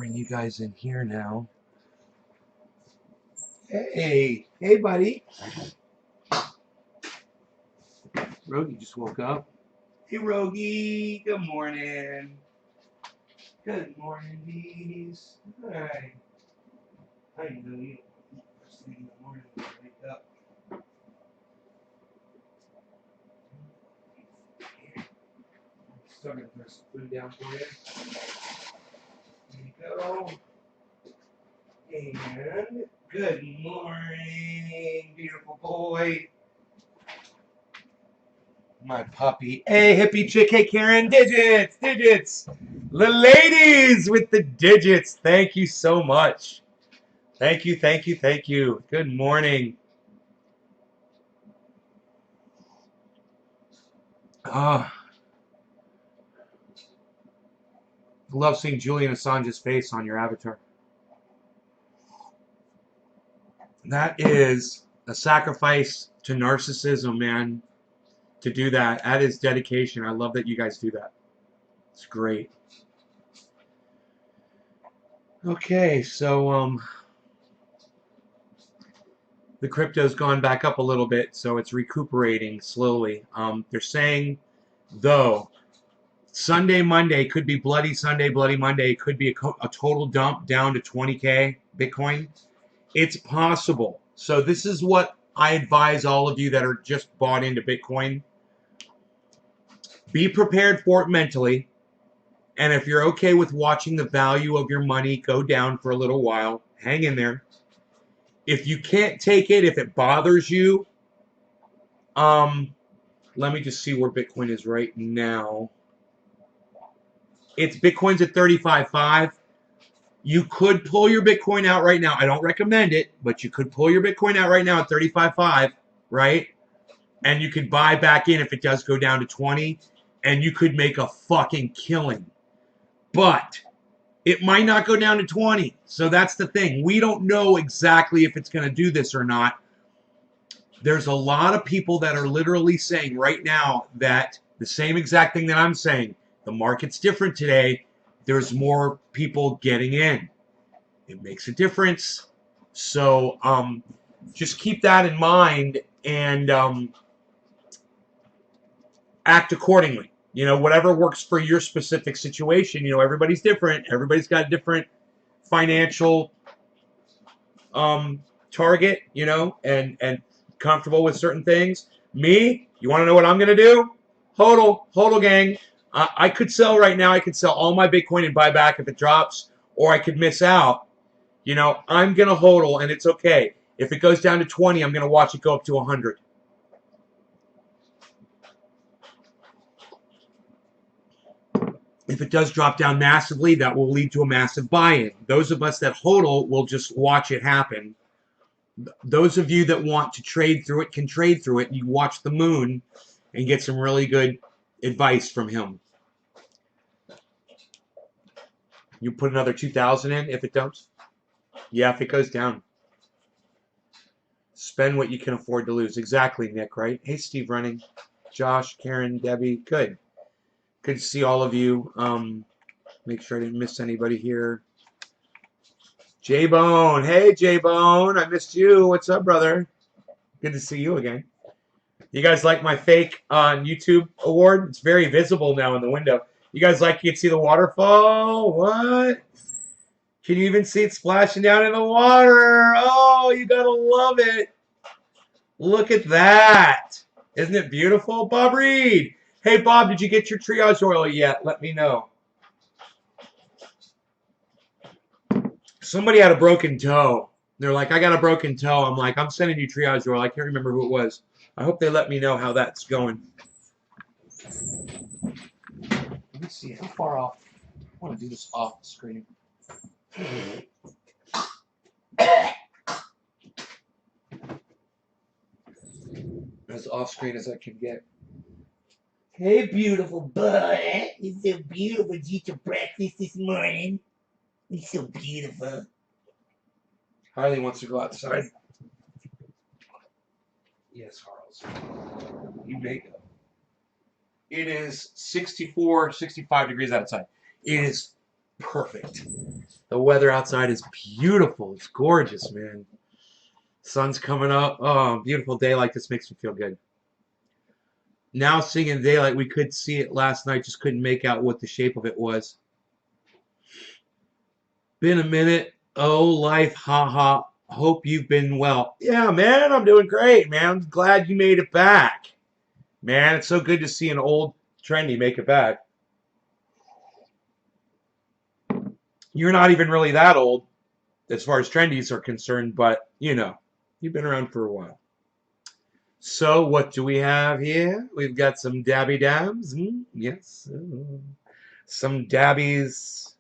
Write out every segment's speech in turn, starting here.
bring you guys in here now. Hey, hey, buddy. Rogie just woke up. Hey, Rogie. Good morning. Good morning, bees. Hi. I know you. First thing in the morning when you wake up. Still gonna throw some food down for you. There you go. And good morning, beautiful boy. My puppy. Hey, hippie chick. Hey, Karen. Digits. Digits. The ladies with the digits. Thank you so much. Thank you, thank you, thank you. Good morning. Love seeing Julian Assange's face on your avatar. That is a sacrifice to narcissism, man. To do that. That is dedication. I love that you guys do that. It's great. Okay, so the crypto's gone back up a little bit, so it's recuperating slowly. They're saying, though, Sunday, Monday could be Bloody Sunday, Bloody Monday. Could be a total dump down to 20K Bitcoin. It's possible. So this is what I advise all of you that are just bought into Bitcoin. Be prepared for it mentally. And if you're okay with watching the value of your money go down for a little while, hang in there. If you can't take it, if it bothers you, let me just see where Bitcoin is right now. Bitcoin's at 35.5. You could pull your Bitcoin out right now. I don't recommend it, but you could pull your Bitcoin out right now at 35.5, right? And you could buy back in if it does go down to 20, and you could make a fucking killing. But it might not go down to 20. So that's the thing. We don't know exactly if it's going to do this or not. There's a lot of people that are literally saying right now that the same exact thing that I'm saying. The market's different today. There's more people getting in. It makes a difference. So just keep that in mind and act accordingly. You know, whatever works for your specific situation. You know, everybody's different. Everybody's got a different financial target, you know, and comfortable with certain things. Me, you want to know what I'm going to do? Hodl gang. I could sell right now. I could sell all my Bitcoin and buy back if it drops, or I could miss out. You know, I'm going to hodl, and it's okay. If it goes down to 20, I'm going to watch it go up to 100. If it does drop down massively, that will lead to a massive buy-in. Those of us that hodl will just watch it happen. Those of you that want to trade through it can trade through it. You watch the moon and get some really good advice from him. You put another 2,000 in if it dumps? Yeah, if it goes down. Spend what you can afford to lose. Exactly, Nick, right? Hey, Steve Running. Josh, Karen, Debbie. Good. Good to see all of you. Make sure I didn't miss anybody here. J-Bone. Hey, J-Bone. I missed you. What's up, brother? Good to see you again. You guys like my fake on YouTube award? It's very visible now in the window. You guys like you can see the waterfall? What? Can you even see it splashing down in the water? Oh, you gotta love it. Look at that. Isn't it beautiful? Bob Reed. Hey, Bob, did you get your triage oil yet? Let me know. Somebody had a broken toe. They're like, I got a broken toe. I'm like, I'm sending you triage oil. I can't remember who it was. I hope they let me know how that's going. Let me see how far off. I want to do this off the screen. As off screen as I can get. Hey, beautiful bud. It's so beautiful. Did you eat your breakfast this morning? It's so beautiful. Harley wants to go outside. Yes, Harles. You may go. It is 64, 65 degrees outside. It is Perfect. The weather outside is beautiful. It's gorgeous, man. Sun's coming up. Oh, beautiful day like this makes me feel good. Now seeing in daylight, we could see it last night, just couldn't make out what the shape of it was. Been a minute. Oh, life, haha. Hope you've been well. Yeah, man, I'm doing great, man. I'm glad you made it back. Man, it's so good to see an old trendy make it back. You're not even really that old as far as trendies are concerned, but you know, you've been around for a while. So what do we have here? We've got some dabby dabs. Yes. Some dabbies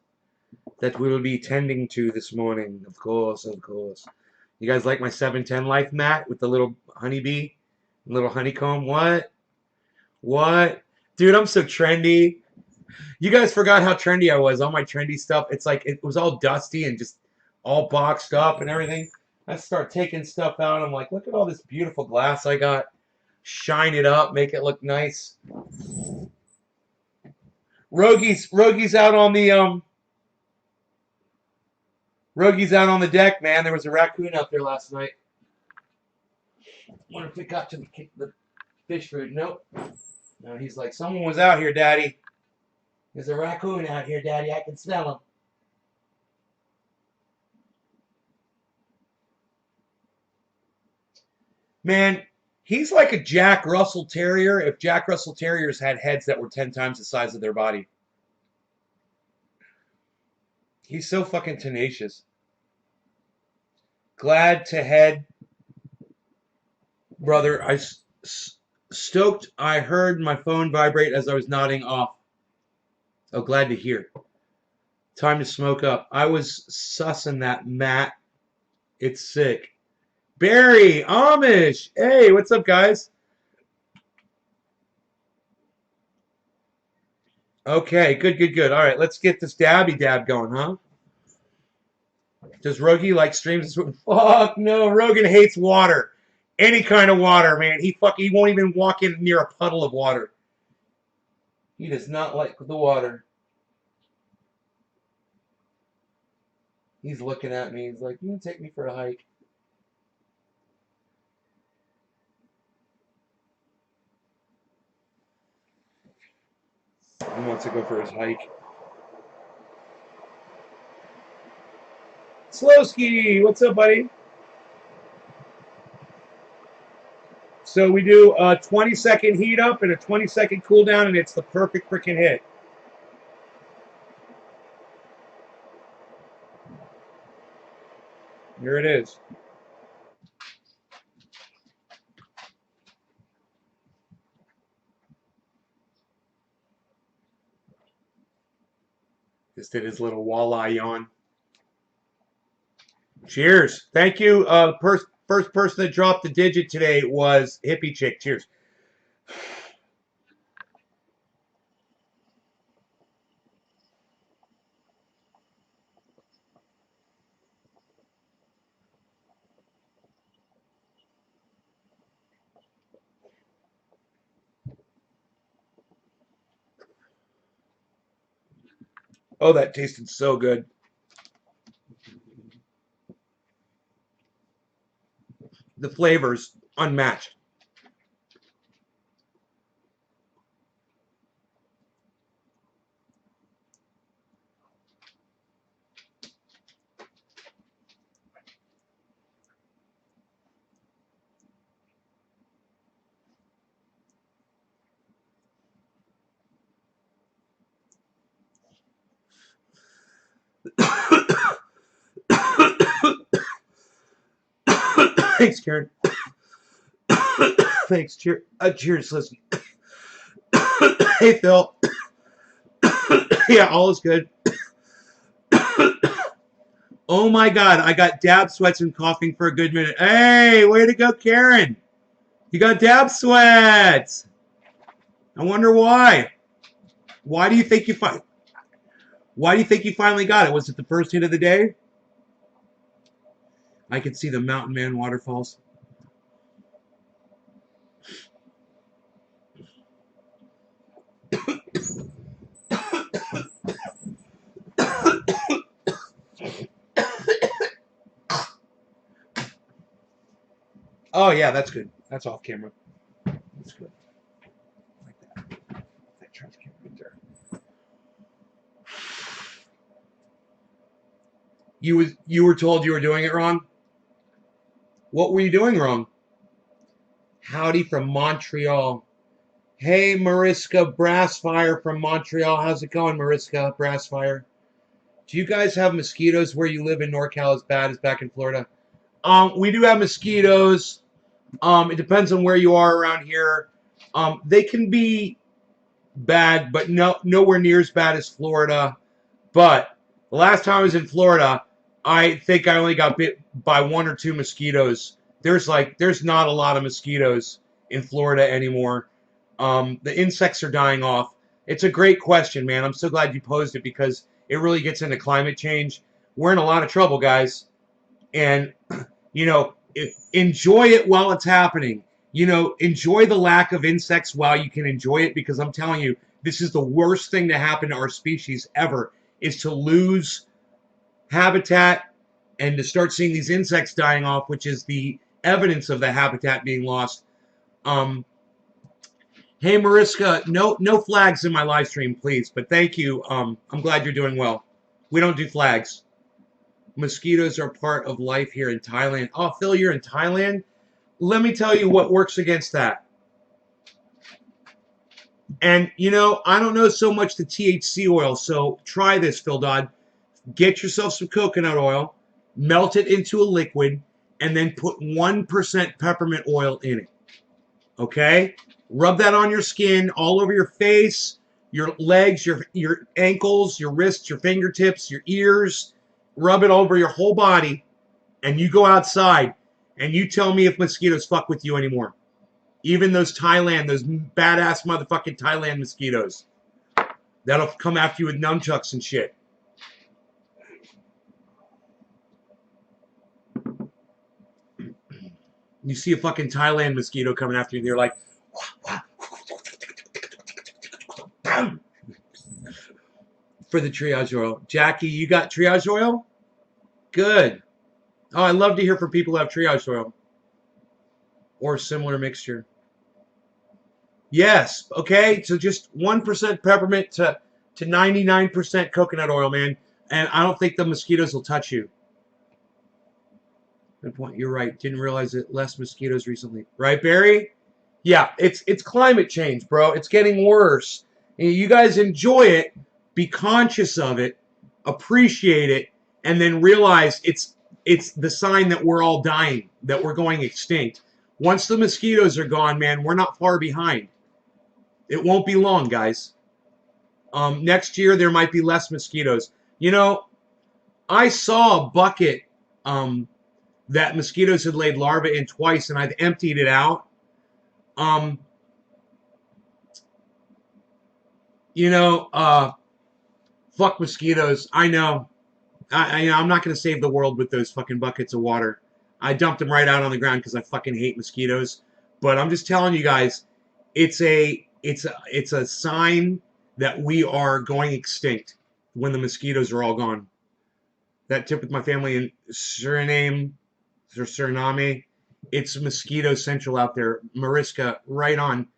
that we'll be tending to this morning. Of course, of course. You guys like my 710 life mat with the little honeybee? Little honeycomb? What? What? Dude, I'm so trendy. You guys forgot how trendy I was. All my trendy stuff. It's like it was all dusty and just all boxed up and everything. I start taking stuff out. I'm like, look at all this beautiful glass I got. Shine it up, make it look nice. Rogi's out on the Rogi's out on the deck, man. There was a raccoon out there last night. Wonder if it got to the fish food. Nope. No, he's like, someone was out here, Daddy. There's a raccoon out here, Daddy. I can smell him. Man, he's like a Jack Russell Terrier if Jack Russell Terriers had heads that were 10 times the size of their body. He's so fucking tenacious. Glad to head, brother. Stoked I heard my phone vibrate as I was nodding off. Oh, glad to hear. Time to smoke up. I was sussing that, Matt. It's sick. Barry, Amish. Hey, what's up, guys? Okay, good, good, good. All right, let's get this dabby dab going, huh? Does Rogie like streams? Fuck no, Rogan hates water. Any kind of water, man. He won't even walk in near a puddle of water. He does not like the water. He's looking at me. He's like, you can take me for a hike. He wants to go for his hike. Slowski, what's up, buddy? So we do a 20-second heat up and a 20-second cool down, and it's the perfect freaking hit. Here it is. Just did his little walleye yawn. Cheers. Thank you. First person that dropped the digit today was Hippie Chick. Cheers. Oh, that tasted so good. The flavors unmatched. Thanks, Karen. Thanks. Cheers, listen. Hey, Phil. Yeah, all is good. Oh my God, I got dab sweats and coughing for a good minute. Hey, way to go, Karen. You got dab sweats. I wonder why. Why do you think you finally got it? Was it the first hit of the day? I can see the Mountain Man waterfalls. Oh, yeah, that's good. That's off camera. That's good. Like that. That trash can right there. You were told you were doing it wrong? What were you doing wrong? Howdy from Montreal. Hey, Mariska Brassfire from Montreal. How's it going, Mariska Brassfire? Do you guys have mosquitoes where you live in NorCal as bad as back in Florida? We do have mosquitoes. It depends on where you are around here. They can be bad, but nowhere near as bad as Florida. But the last time I was in Florida, I think I only got bit by 1 or 2 mosquitoes. There's not a lot of mosquitoes in Florida anymore. The insects are dying off. It's a great question, man. I'm so glad you posed it because it really gets into climate change. We're in a lot of trouble, guys. And, you know, enjoy it while it's happening. You know, enjoy the lack of insects while you can enjoy it, because I'm telling you, this is the worst thing to happen to our species ever, is to lose habitat and to start seeing these insects dying off, which is the evidence of the habitat being lost. Hey, Mariska, no flags in my live stream, please. But thank you. I'm glad you're doing well. We don't do flags. Mosquitoes are part of life here in Thailand. Oh, Phil, you're in Thailand? Let me tell you what works against that. And, you know, I don't know so much the THC oil, so try this, Phil Dodd. Get yourself some coconut oil, melt it into a liquid, and then put 1% peppermint oil in it. Okay? Rub that on your skin, all over your face, your legs, your ankles, your wrists, your fingertips, your ears. Rub it over your whole body, and you go outside, and you tell me if mosquitoes fuck with you anymore. Even those badass motherfucking Thailand mosquitoes. That'll come after you with nunchucks and shit. You see a fucking Thailand mosquito coming after you, and they're like, for the triage oil. Jackie, you got triage oil? Good. Oh, I love to hear from people who have triage oil or similar mixture. Yes. Okay. So just 1% peppermint to 99% coconut oil, man. And I don't think the mosquitoes will touch you. Good point. You're right. Didn't realize it. Less mosquitoes recently. Right, Barry? Yeah. It's climate change, bro. It's getting worse. And you guys enjoy it. Be conscious of it. Appreciate it. And then realize it's the sign that we're all dying, that we're going extinct. Once the mosquitoes are gone, man, we're not far behind. It won't be long, guys. Next year, there might be less mosquitoes. You know, I saw a bucket that mosquitoes had laid larvae in twice, and I've emptied it out. You know, fuck mosquitoes. I know. I'm not going to save the world with those fucking buckets of water. I dumped them right out on the ground because I fucking hate mosquitoes. But I'm just telling you guys, it's a sign that we are going extinct when the mosquitoes are all gone. That tip with my family in Suriname, it's mosquito central out there. Mariska, right on.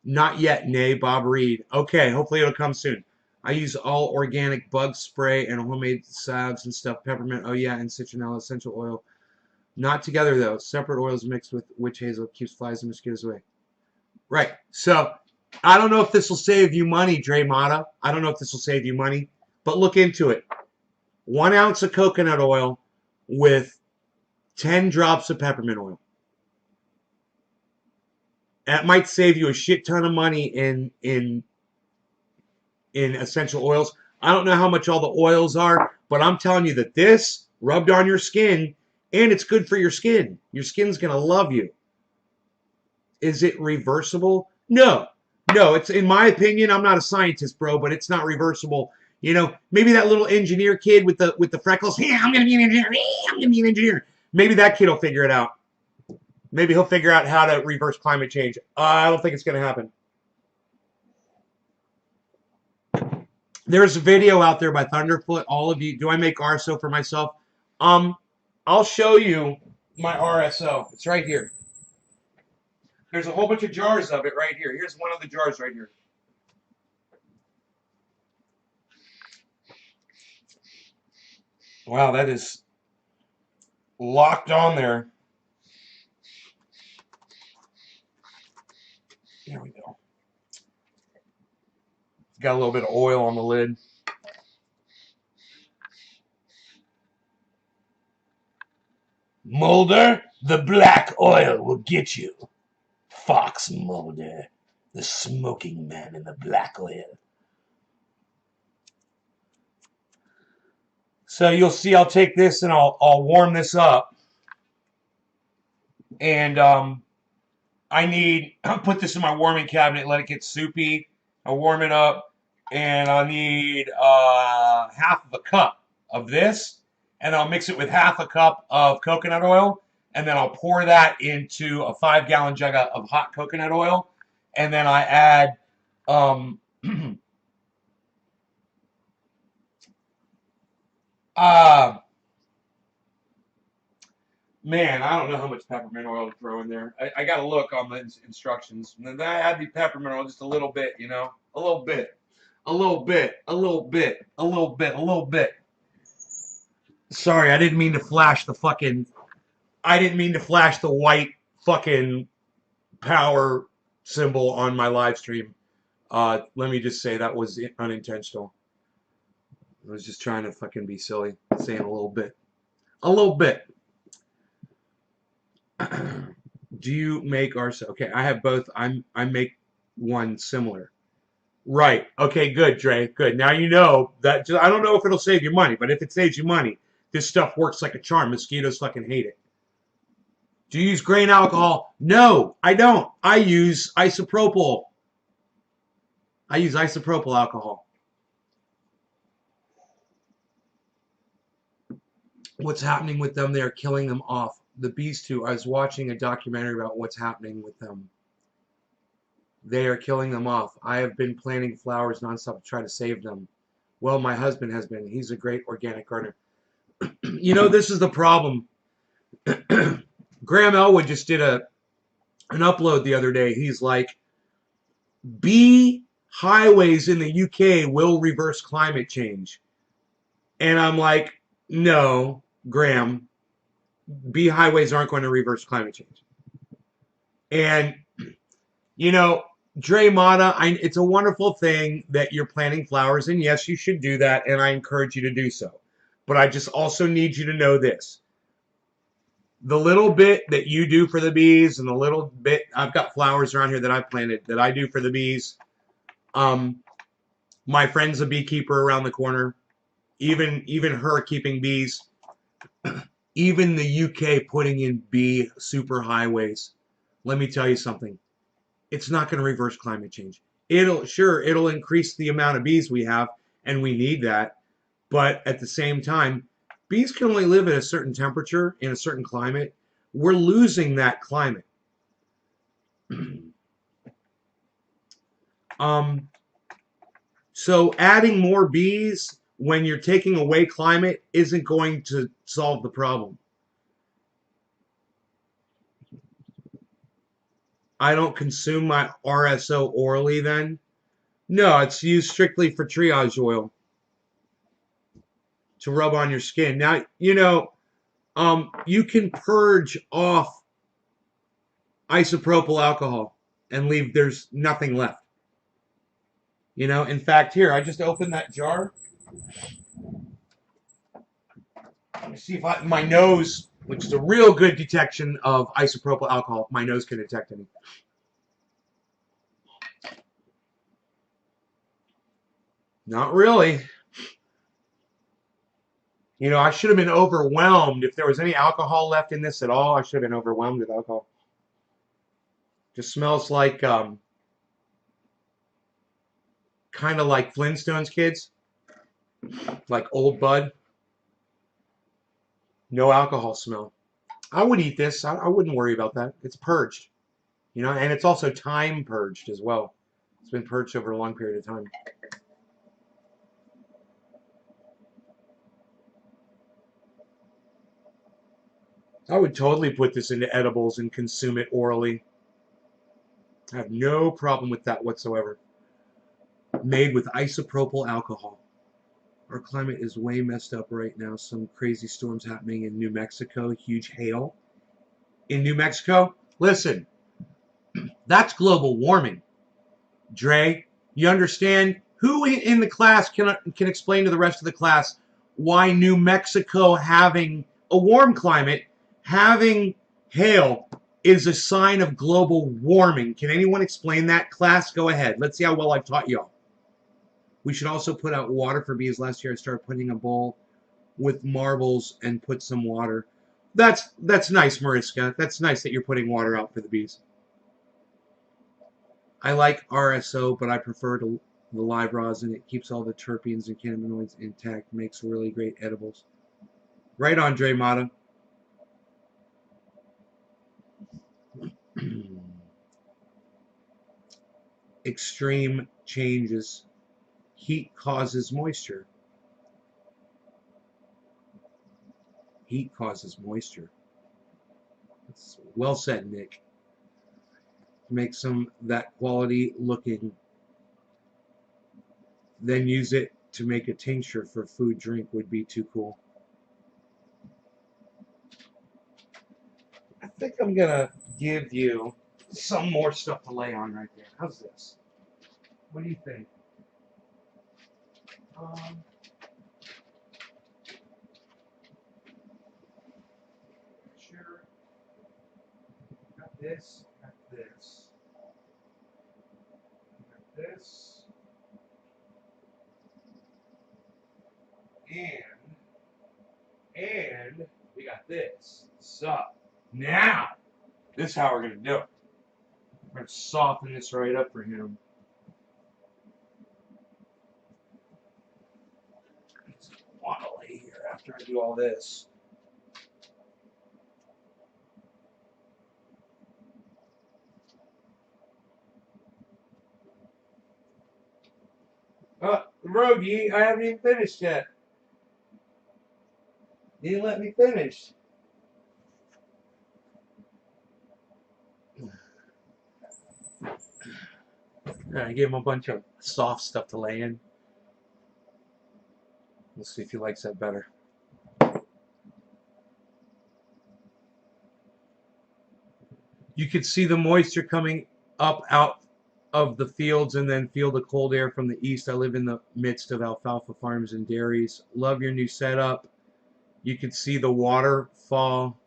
Not yet, nay, Bob Reed. Okay, hopefully it'll come soon. I use all organic bug spray and homemade salves and stuff. Peppermint, oh yeah, and citronella essential oil. Not together though. Separate oils mixed with witch hazel keeps flies and mosquitoes away. Right. So I don't know if this will save you money, Dre Mata. I don't know if this will save you money, but look into it. 1 ounce of coconut oil with 10 drops of peppermint oil. That might save you a shit ton of money in essential oils. I don't know how much all the oils are, but I'm telling you that this rubbed on your skin, and it's good for your skin. Your skin's going to love you. Is it reversible? No. No, it's, in my opinion, I'm not a scientist, bro, but it's not reversible. You know, maybe that little engineer kid with the freckles, yeah, I'm going to be an engineer. I'm going to be an engineer. Maybe that kid will figure it out. Maybe he'll figure out how to reverse climate change. I don't think it's going to happen. There's a video out there by Thunderfoot. All of you, do I make RSO for myself? I'll show you my RSO. It's right here. There's a whole bunch of jars of it right here. Here's one of the jars right here. Wow, that is locked on there. There we go. Got a little bit of oil on the lid. Mulder, the black oil will get you. Fox Mulder, the smoking man in the black oil. So you'll see I'll take this and I'll warm this up. And I'll put this in my warming cabinet, let it get soupy. I'll warm it up. And I'll need half of a cup of this. And I'll mix it with half a cup of coconut oil. And then I'll pour that into a 5-gallon jug of hot coconut oil. And then I add man, I don't know how much peppermint oil to throw in there. I got to look on the instructions. And then I add the peppermint oil just a little bit, you know? A little bit. A little bit. A little bit. A little bit. A little bit. Sorry, I didn't mean to flash the fucking... I didn't mean to flash the white fucking power symbol on my live stream. Let me just say that was unintentional. I was just trying to fucking be silly, saying a little bit. A little bit. Do you make ours? Okay, I have both. I make one similar. Right. Okay, good, Dre. Good. Now you know that. I don't know if it'll save you money, but if it saves you money, this stuff works like a charm. Mosquitoes fucking hate it. Do you use grain alcohol? No, I don't. I use isopropyl. I use isopropyl alcohol. What's happening with them? They're killing them off. The bees too. I was watching a documentary about what's happening with them. They are killing them off. I have been planting flowers nonstop to try to save them. Well, my husband has been. He's a great organic gardener. You know, this is the problem. Graham Elwood just did an upload the other day. He's like, bee highways in the UK will reverse climate change. And I'm like, no, Graham, bee highways aren't going to reverse climate change. And, you know, Dre Mata, it's a wonderful thing that you're planting flowers, and yes, you should do that, and I encourage you to do so. But I just also need you to know this. The little bit that you do for the bees, and the little bit, I've got flowers around here that I planted that I do for the bees. My friend's a beekeeper around the corner. Even her keeping bees. Even the UK putting in bee super highways. Let me tell you something. It's not going to reverse climate change. It'll increase the amount of bees we have, and we need that. But at the same time, bees can only live at a certain temperature in a certain climate. We're losing that climate. So adding more bees when you're taking away climate isn't going to solve the problem. I don't consume my RSO orally then. No, it's used strictly for triage oil to rub on your skin. Now, you know, you can purge off isopropyl alcohol and leave, there's nothing left. You know, in fact, here, I just opened that jar. Let me see if my nose, which is a real good detection of isopropyl alcohol, my nose can detect any. Not really. You know, I should have been overwhelmed. If there was any alcohol left in this at all, I should have been overwhelmed with alcohol. Just smells like, kind of like Flintstones, kids. Like Old Bud. No alcohol smell. I would eat this. I wouldn't worry about that. It's purged. You know, and it's also time purged as well. It's been purged over a long period of time. I would totally put this into edibles and consume it orally. I have no problem with that whatsoever. Made with isopropyl alcohol. Our climate is way messed up right now. Some crazy storms happening in New Mexico. Huge hail in New Mexico. Listen, that's global warming. Dre, you understand? Who in the class can explain to the rest of the class why New Mexico having a warm climate, having hail, is a sign of global warming? Can anyone explain that? Class, go ahead. Let's see how well I've taught y'all. We should also put out water for bees. Last year I started putting a bowl with marbles and put some water. That's nice, Mariska. That's nice that you're putting water out for the bees. I like RSO, but I prefer the live rosin. It keeps all the terpenes and cannabinoids intact. Makes really great edibles. Right on, Dre Mata. Extreme changes. Heat causes moisture. Heat causes moisture. That's well said, Nick. Make some that quality looking. Then use it to make a tincture for food drink would be too cool. I think I'm gonna give you some more stuff to lay on right there. How's this? What do you think? Sure. Got this. Got this. Got this. And we got this. So now, this is how we're gonna do it. We're gonna soften this right up for him. Want to lay here after I do all this. Rogie, I haven't even finished yet. You didn't let me finish. I gave him a bunch of soft stuff to lay in. We'll see if he likes that better. You could see the moisture coming up out of the fields and then feel the cold air from the east. I live in the midst of alfalfa farms and dairies. Love your new setup. You could see the waterfall.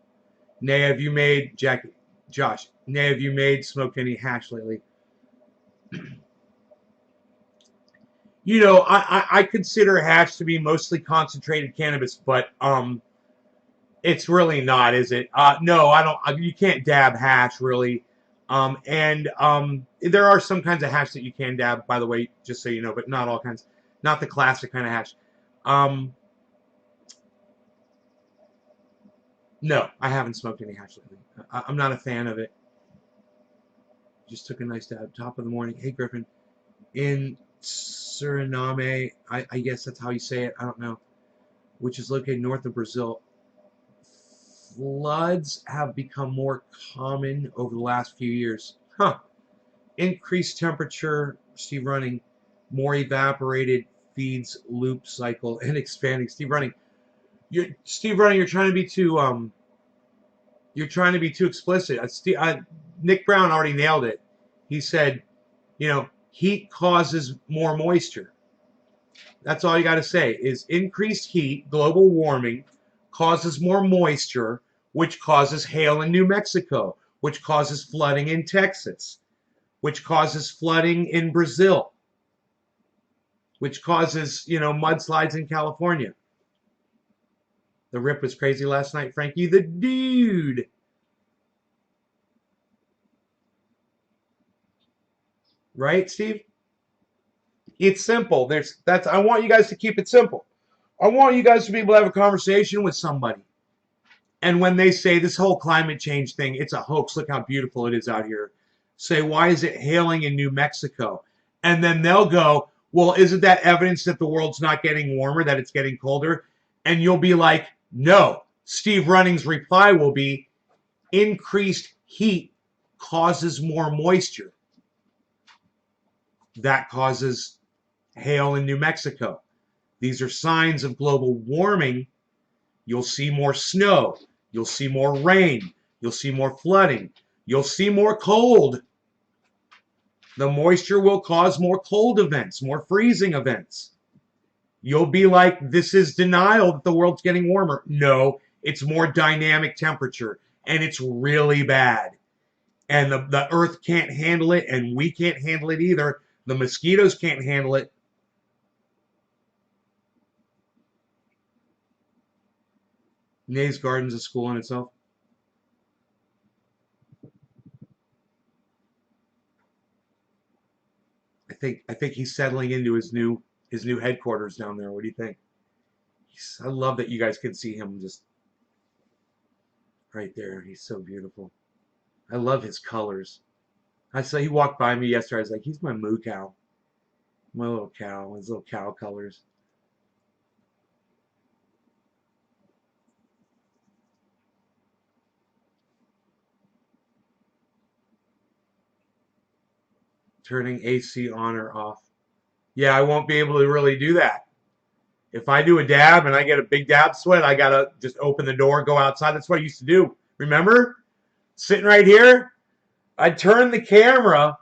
Nay, have you made, Josh, Nay, have you made smoked any hash lately? You know, I consider hash to be mostly concentrated cannabis, but it's really not, is it? No, I don't. You can't dab hash really, and there are some kinds of hash that you can dab, by the way, just so you know, but not all kinds. Not the classic kind of hash. No, I haven't smoked any hash lately. I'm not a fan of it. Just took a nice dab. Top of the morning. Hey, Griffin. In Suriname, I guess that's how you say it. I don't know. Which is located north of Brazil. Floods have become more common over the last few years. Increased temperature, Steve Running, more evaporated feeds loop cycle and expanding. Steve Running, you're trying to be too explicit. Nick Brown already nailed it. He said, you know, heat causes more moisture. That's all you got to say is increased heat, global warming, causes more moisture, which causes hail in New Mexico, which causes flooding in Texas, which causes flooding in Brazil, which causes, you know, mudslides in California. The rip was crazy last night, Frankie the dude. Right, Steve? It's simple. I want you guys to keep it simple. I want you guys to be able to have a conversation with somebody. And when they say this whole climate change thing, it's a hoax. Look how beautiful it is out here. Say, why is it hailing in New Mexico? And then they'll go, well, isn't that evidence that the world's not getting warmer, that it's getting colder? And you'll be like, no. Steve Running's reply will be, increased heat causes more moisture. That causes hail in New Mexico. These are signs of global warming. You'll see more snow. You'll see more rain. You'll see more flooding. You'll see more cold. The moisture will cause more cold events, more freezing events. You'll be like, this is denial that the world's getting warmer. No, it's more dynamic temperature, and it's really bad. And the earth can't handle it, and we can't handle it either. The mosquitoes can't handle it. Nay's Garden's a school in itself. I think he's settling into his new headquarters down there. What do you think? I love that you guys can see him just right there. He's so beautiful. I love his colors. I saw he walked by me yesterday. I was like, he's my moo cow. My little cow. His little cow colors. Turning AC on or off. Yeah, I won't be able to really do that. If I do a dab and I get a big dab sweat, I gotta just open the door, go outside. That's what I used to do. Remember? Sitting right here, I'd turn the camera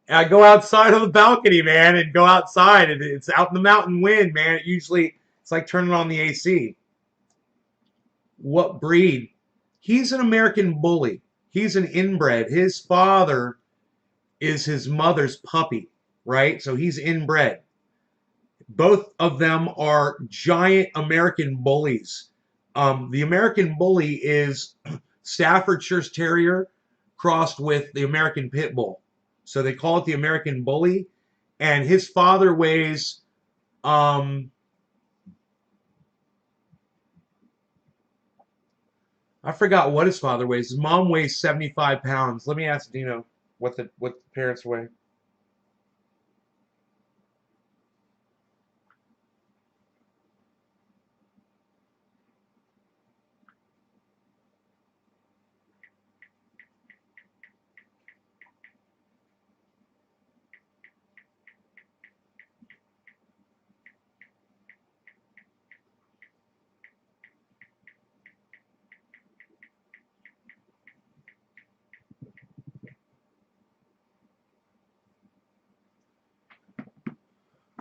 and I'd go outside on the balcony, man, and go outside. And it's out in the mountain wind, man. It's like turning on the AC. What breed? He's an American bully. He's an inbred. His father is his mother's puppy, right? So he's inbred. Both of them are giant American bullies. The American bully is Staffordshire Terrier crossed with the American Pit Bull. So they call it the American bully. And his father weighs, I forgot what his father weighs. His mom weighs 75 pounds. Let me ask Dino what the parents weigh.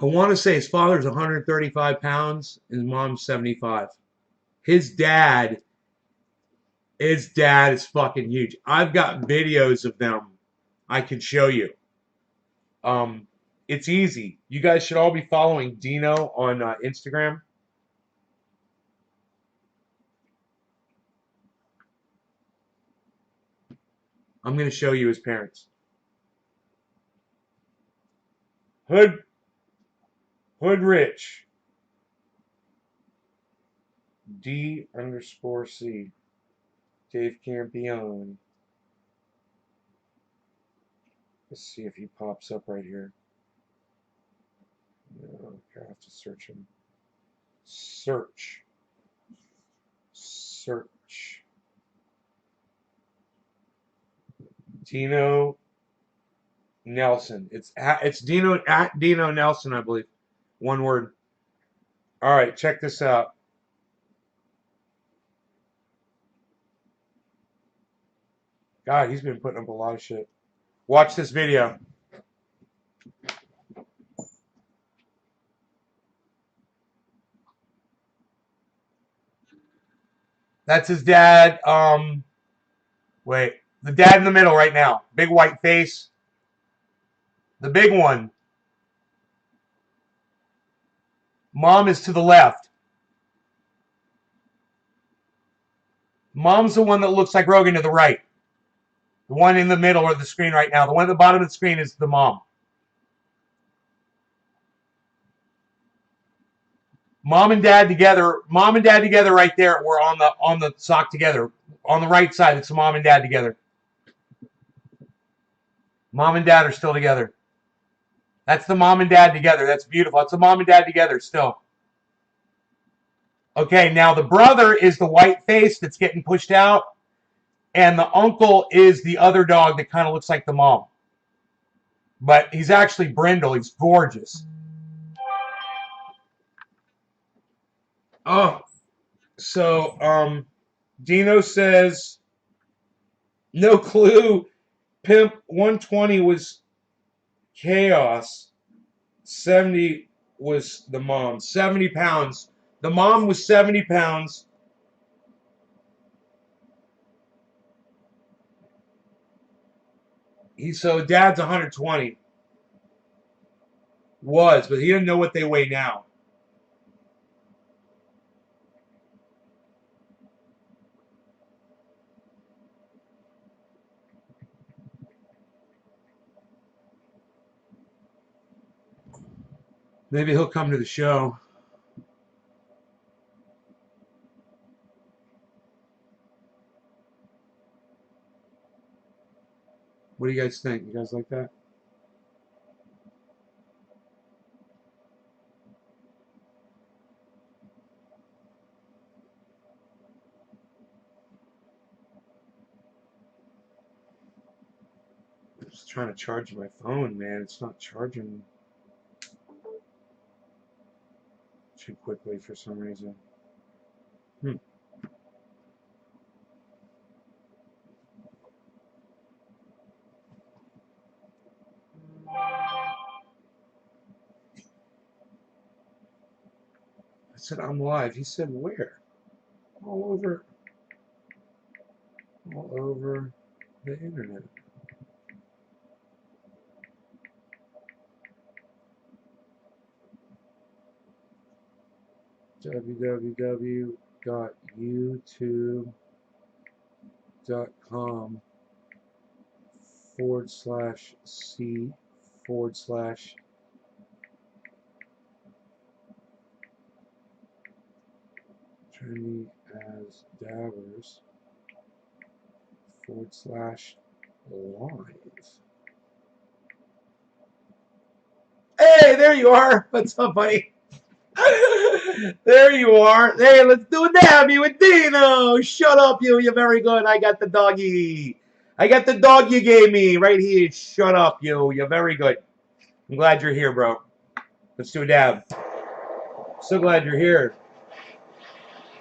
I want to say his father's 135 pounds, his mom's 75. His dad is fucking huge. I've got videos of them I can show you. It's easy. You guys should all be following Dino on Instagram. I'm going to show you his parents. Hood Rich. D_C. Dave Campione. Let's see if he pops up right here. Okay, I have to search him. Search. Dino Nelson. It's Dino at Dino Nelson, I believe. One word. All right, check this out. God, he's been putting up a lot of shit. Watch this video. That's his dad. Wait. The dad in the middle right now. Big white face. The big one. Mom is to the left. Mom's the one that looks like Rogan to the right. The one in the middle of the screen right now. The one at the bottom of the screen is the mom. Mom and dad together right there. We're on the sock together. On the right side, it's mom and dad together. Mom and dad are still together. That's the mom and dad together. That's beautiful. That's the mom and dad together still. Okay, now the brother is the white face that's getting pushed out. And the uncle is the other dog that kind of looks like the mom. But he's actually brindle. He's gorgeous. Oh, so Dino says no clue. Pimp 120 was chaos. 70 was the mom. 70 pounds. The mom was 70 pounds. So dad's 120. Was, but he didn't know what they weigh now. Maybe he'll come to the show. What do you guys think? You guys like that? I'm just trying to charge my phone, man. It's not charging too quickly for some reason. I said I'm live. He said where? All over the internet. www.youtube.com/C/ trendy as dabbers /live. Hey, there you are. What's up, buddy? There you are. Hey, let's do a dabby with Dino. Shut up, you. You're very good. I got the doggy. I got the dog you gave me right here. Shut up, you. You're very good. I'm glad you're here, bro. Let's do a dab. So glad you're here.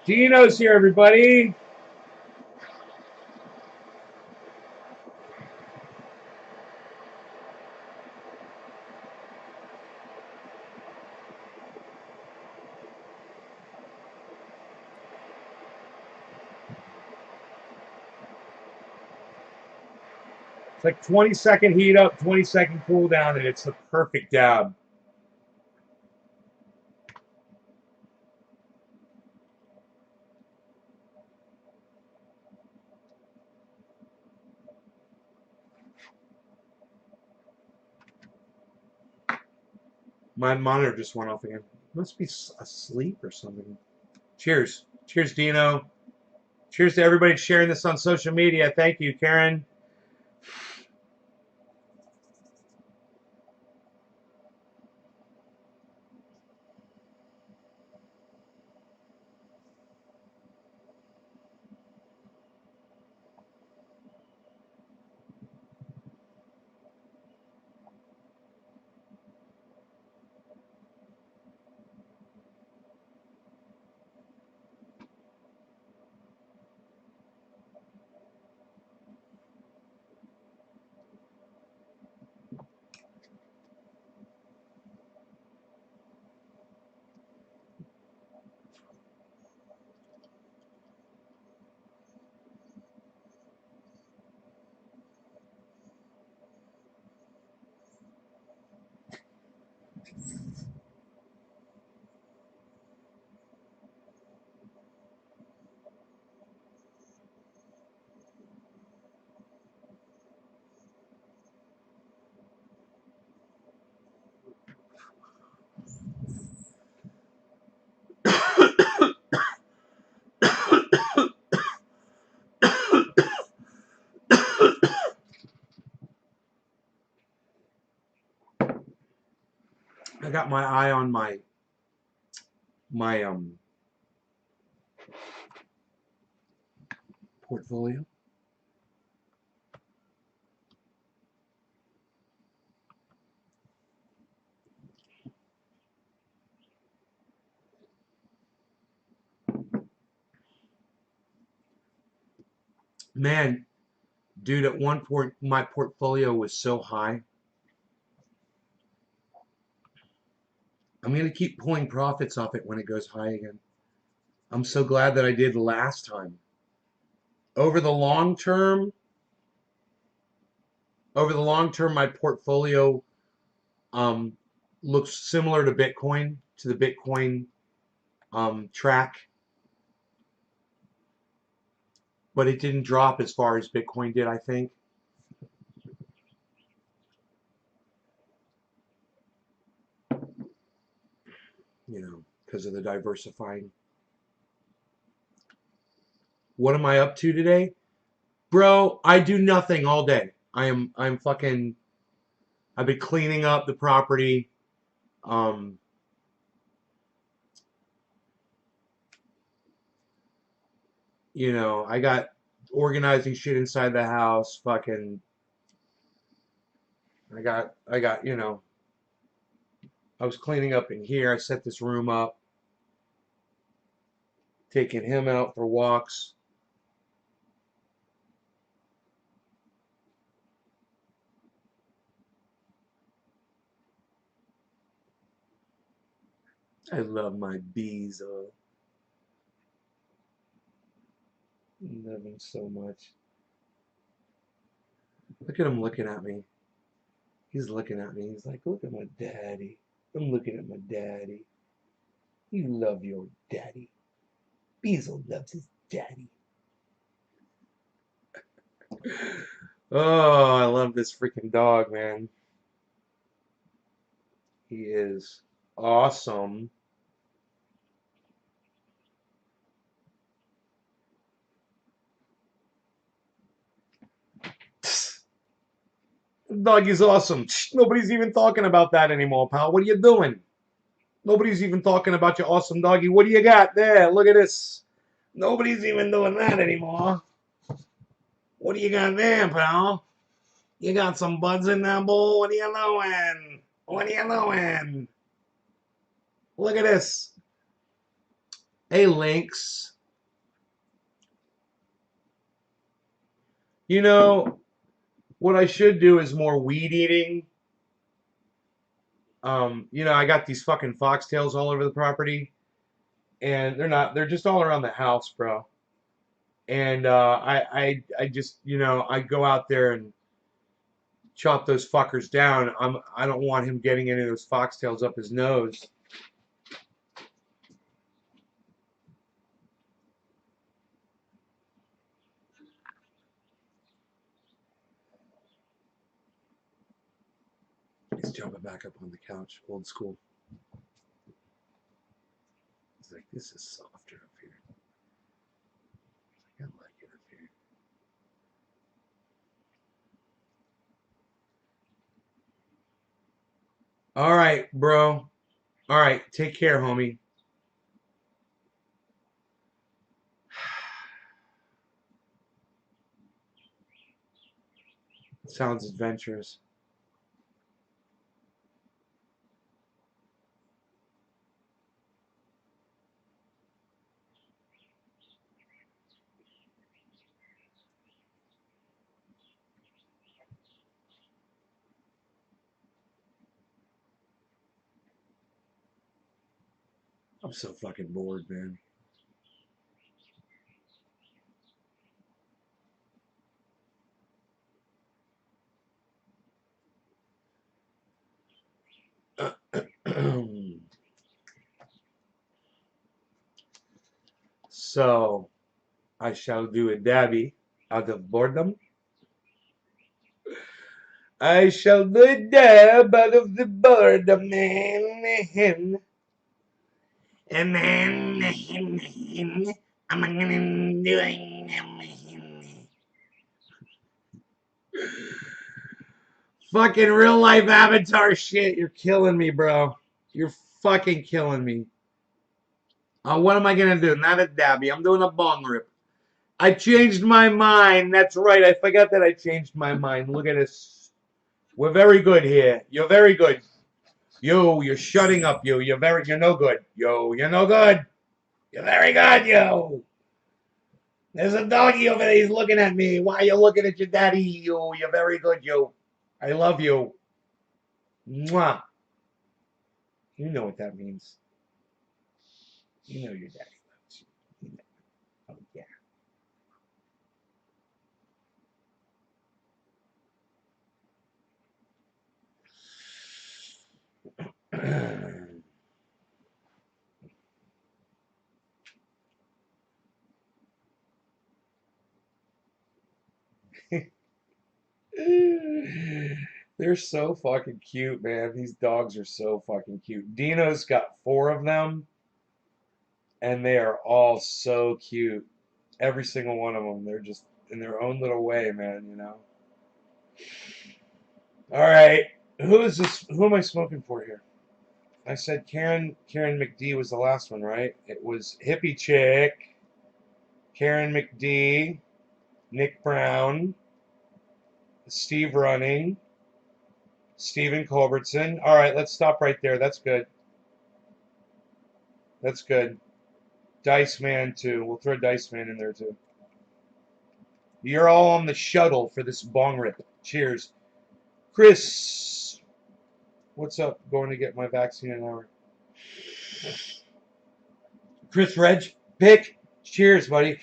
Dino's here, everybody. It's like 20-second heat up, 20-second cool down, and it's the perfect dab. My monitor just went off again. Must be asleep or something. Cheers. Cheers, Dino. Cheers to everybody sharing this on social media. Thank you, Karen. I got my eye on my portfolio. Man, dude, at one point my portfolio was so high. I'm going to keep pulling profits off it when it goes high again. I'm so glad that I did last time. Over the long term, my portfolio um, looks similar to Bitcoin, to the Bitcoin track, but it didn't drop as far as Bitcoin did, I think. You know, because of the diversifying. What am I up to today? Bro, I do nothing all day. I'm fucking, I've been cleaning up the property. Um, you know, I got organizing shit inside the house, fucking, you know, I was cleaning up in here. I set this room up, taking him out for walks. I love my bees. Love them so much. Look at him looking at me. He's looking at me. He's like, look at my daddy. I'm looking at my daddy. You love your daddy. Beezle loves his daddy. Oh, I love this freaking dog, man. He is awesome. Doggy's awesome. Nobody's even talking about that anymore, pal. What are you doing? Nobody's even talking about your awesome doggy. What do you got there? Look at this. Nobody's even doing that anymore. What do you got there, pal? You got some buds in that bowl? What are you doing? What are you doing? Look at this. Hey, Lynx. You know, what I should do is more weed eating. You know, I got these fucking foxtails all over the property, and they're just all around the house, bro. And I just, you know, I go out there and chop those fuckers down. I don't want him getting any of those foxtails up his nose. He's jumping back up on the couch, old school. He's like, this is softer up here. I like it up here. All right, bro. All right, take care, homie. Sounds adventurous. I'm so fucking bored, man. So, I shall do a dabby out of boredom. I shall do a dab out of the boredom, man. And then I'm gonna do it. Fucking real life avatar shit. You're killing me, bro. You're fucking killing me. What am I gonna do? Not a dabby. I'm doing a bong rip. I changed my mind. That's right. I forgot that I changed my mind. Look at this. We're very good here. You're very good. Yo, you're shutting up, yo. You're no good. Yo, you're no good. You're very good, yo. There's a doggy over there. He's looking at me. Why are you looking at your daddy? You're very good, you. I love you. Mwah. You know what that means. You know your daddy loves you. Oh, yeah. They're so fucking cute, man. These dogs are so fucking cute. Dino's got 4 of them, and they are all so cute. Every single one of them. They're just in their own little way, man, you know? All right. Who is this? Who am I smoking for here? I said Karen McD was the last one, right? It was Hippie Chick, Karen McD, Nick Brown, Steve Running, Stephen Culbertson. All right, let's stop right there. That's good. That's good. Dice Man too. We'll throw Dice Man in there too. You're all on the shuttle for this bong rip. Cheers. Chris, what's up? Going to get my vaccine in an hour. Chris Reg, pick. Cheers, buddy.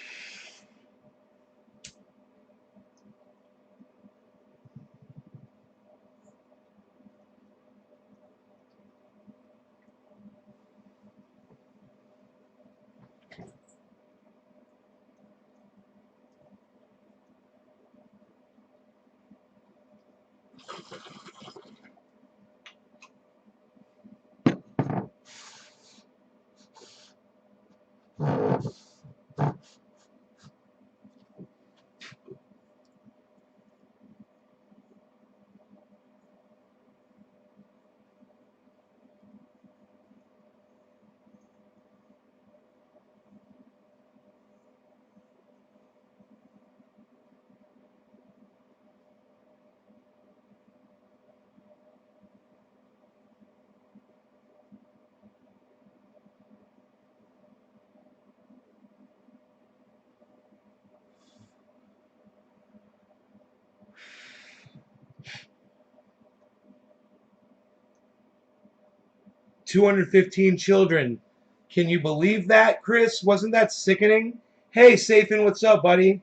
$215 children. Can you believe that, Chris? Wasn't that sickening? Hey, Sathan, what's up, buddy?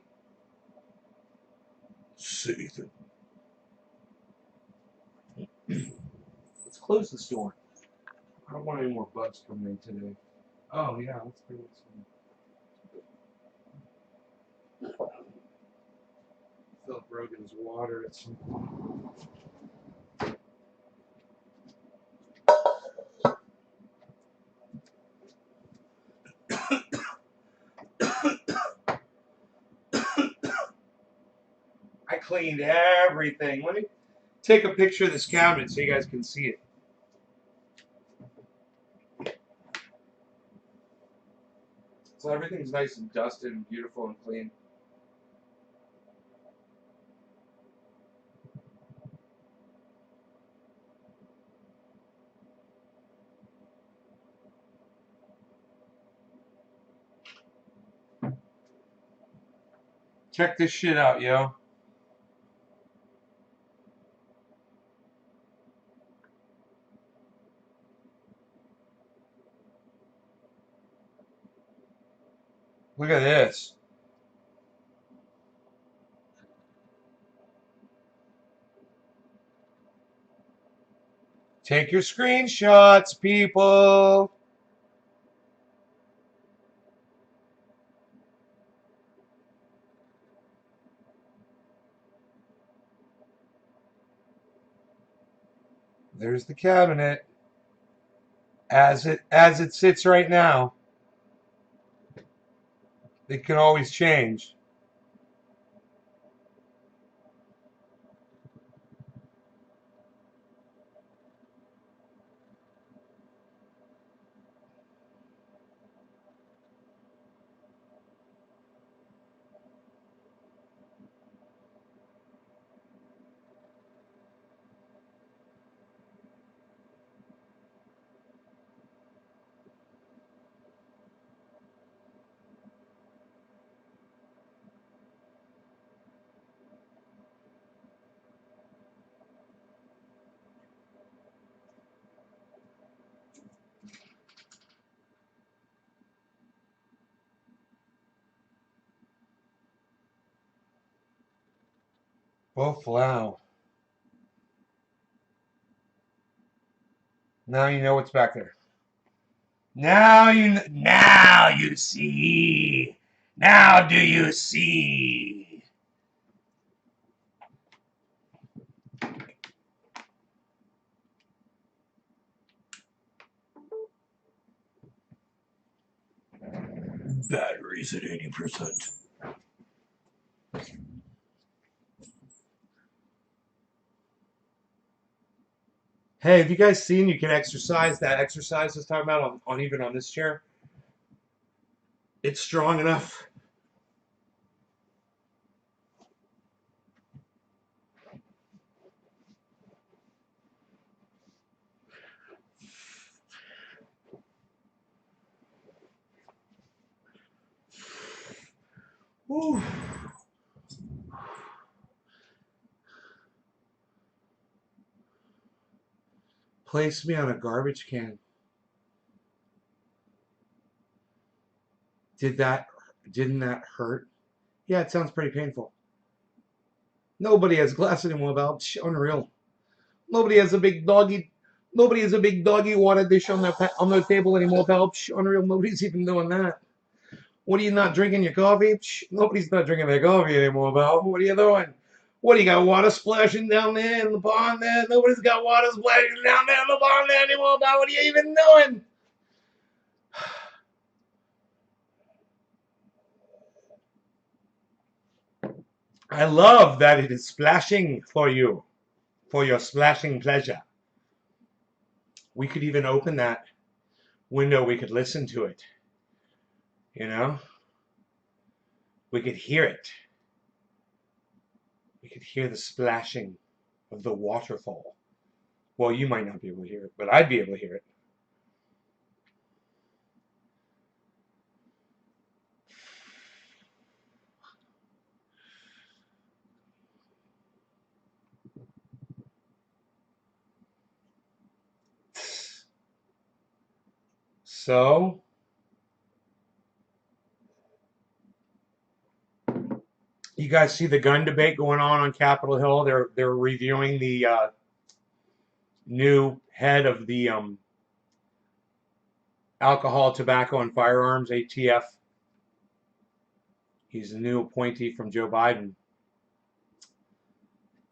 Sathan. Let's close this door. I don't want any more bugs coming in today. Oh, yeah, let's bring this in. Philip Rogan's water at some point. I cleaned everything. Let me take a picture of this cabinet so you guys can see it. So everything's nice and dusted and beautiful and clean. Check this shit out, yo. Look at this. Take your screenshots, people. There's the cabinet as it sits right now. It can always change. Both flow. Now you know what's back there. Now you see. Now do you see? Batteries at 80%. Hey, have you guys seen you can exercise that exercise I was talking about on even on this chair? It's strong enough. Whew. Place me on a garbage can. Didn't that hurt? Yeah, it sounds pretty painful. Nobody has glass anymore, Val. Unreal. Nobody has a big doggy. Nobody has a big doggy water dish on their table anymore, pal. Unreal. Nobody's even doing that. What are you not drinking your coffee? Nobody's not drinking their coffee anymore, pal. What are you doing? What do you got? Water splashing down there in the pond there? Nobody's got water splashing down there in the pond there anymore, pal. What are you even doing? I love that it is splashing for you, for your splashing pleasure. We could even open that window. We could listen to it. You know? We could hear it. We could hear the splashing of the waterfall. Well, you might not be able to hear it, but I'd be able to hear it. So, you guys see the gun debate going on Capitol Hill? They're reviewing the new head of the Alcohol, Tobacco, and Firearms (ATF). He's the new appointee from Joe Biden,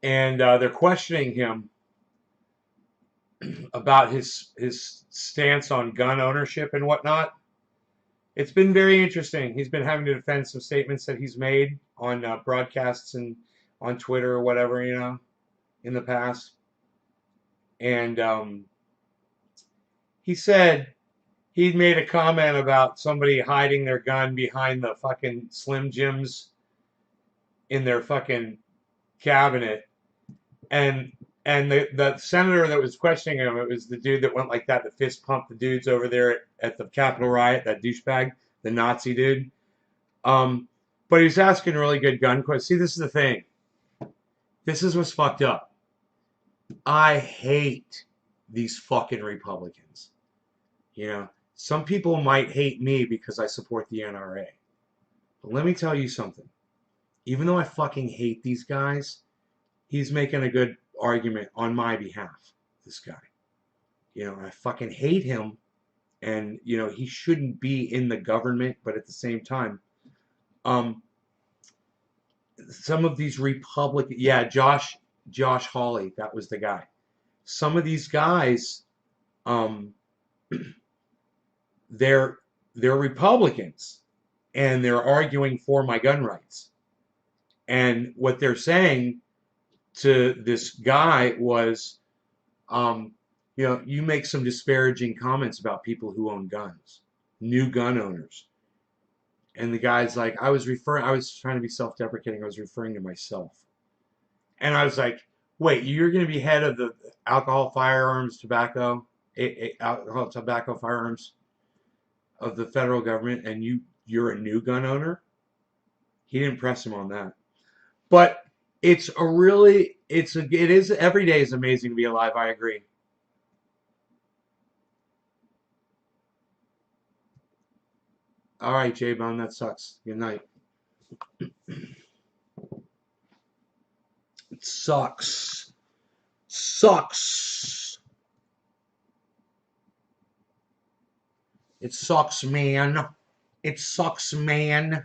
and they're questioning him about his stance on gun ownership and whatnot. It's been very interesting. He's been having to defend some statements that he's made on broadcasts and on Twitter or whatever, in the past. And he said he'd made a comment about somebody hiding their gun behind the fucking Slim Jims in their fucking cabinet. And the senator that was questioning him, it was the dude that went like that, the fist pumped the dudes over there at the Capitol riot, that douchebag, the Nazi dude. But he was asking really good gun questions. See, this is the thing. This is what's fucked up. I hate these fucking Republicans. Some people might hate me because I support the NRA. But let me tell you something. Even though I fucking hate these guys, he's making a good argument on my behalf, this guy. I fucking hate him, and, he shouldn't be in the government, but at the same time, some of these Republican, yeah, Josh Hawley, that was the guy. Some of these guys, they're Republicans, and they're arguing for my gun rights. And what they're saying to this guy was, you make some disparaging comments about people who own guns, new gun owners. And the guy's like, I was trying to be self-deprecating. I was referring to myself. And I was like, wait, you're going to be head of the alcohol, tobacco, firearms of the federal government, and you're a new gun owner? He didn't press him on that. But it is, every day is amazing to be alive. I agree. All right, J-Bone, that sucks. Good night. Sucks. Sucks. It sucks, man. It sucks, man.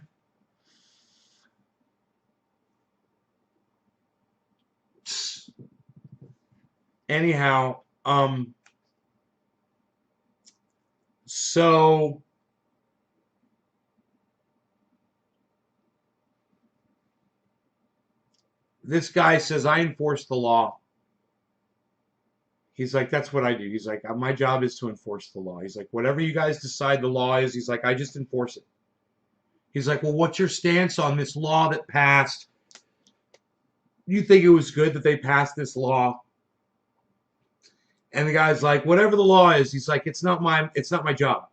Anyhow, so this guy says, I enforce the law. He's like, that's what I do. He's like, my job is to enforce the law. He's like, whatever you guys decide the law is, he's like, I just enforce it. He's like, well, what's your stance on this law that passed? You think it was good that they passed this law? And the guy's like, whatever the law is, he's like, it's not my job.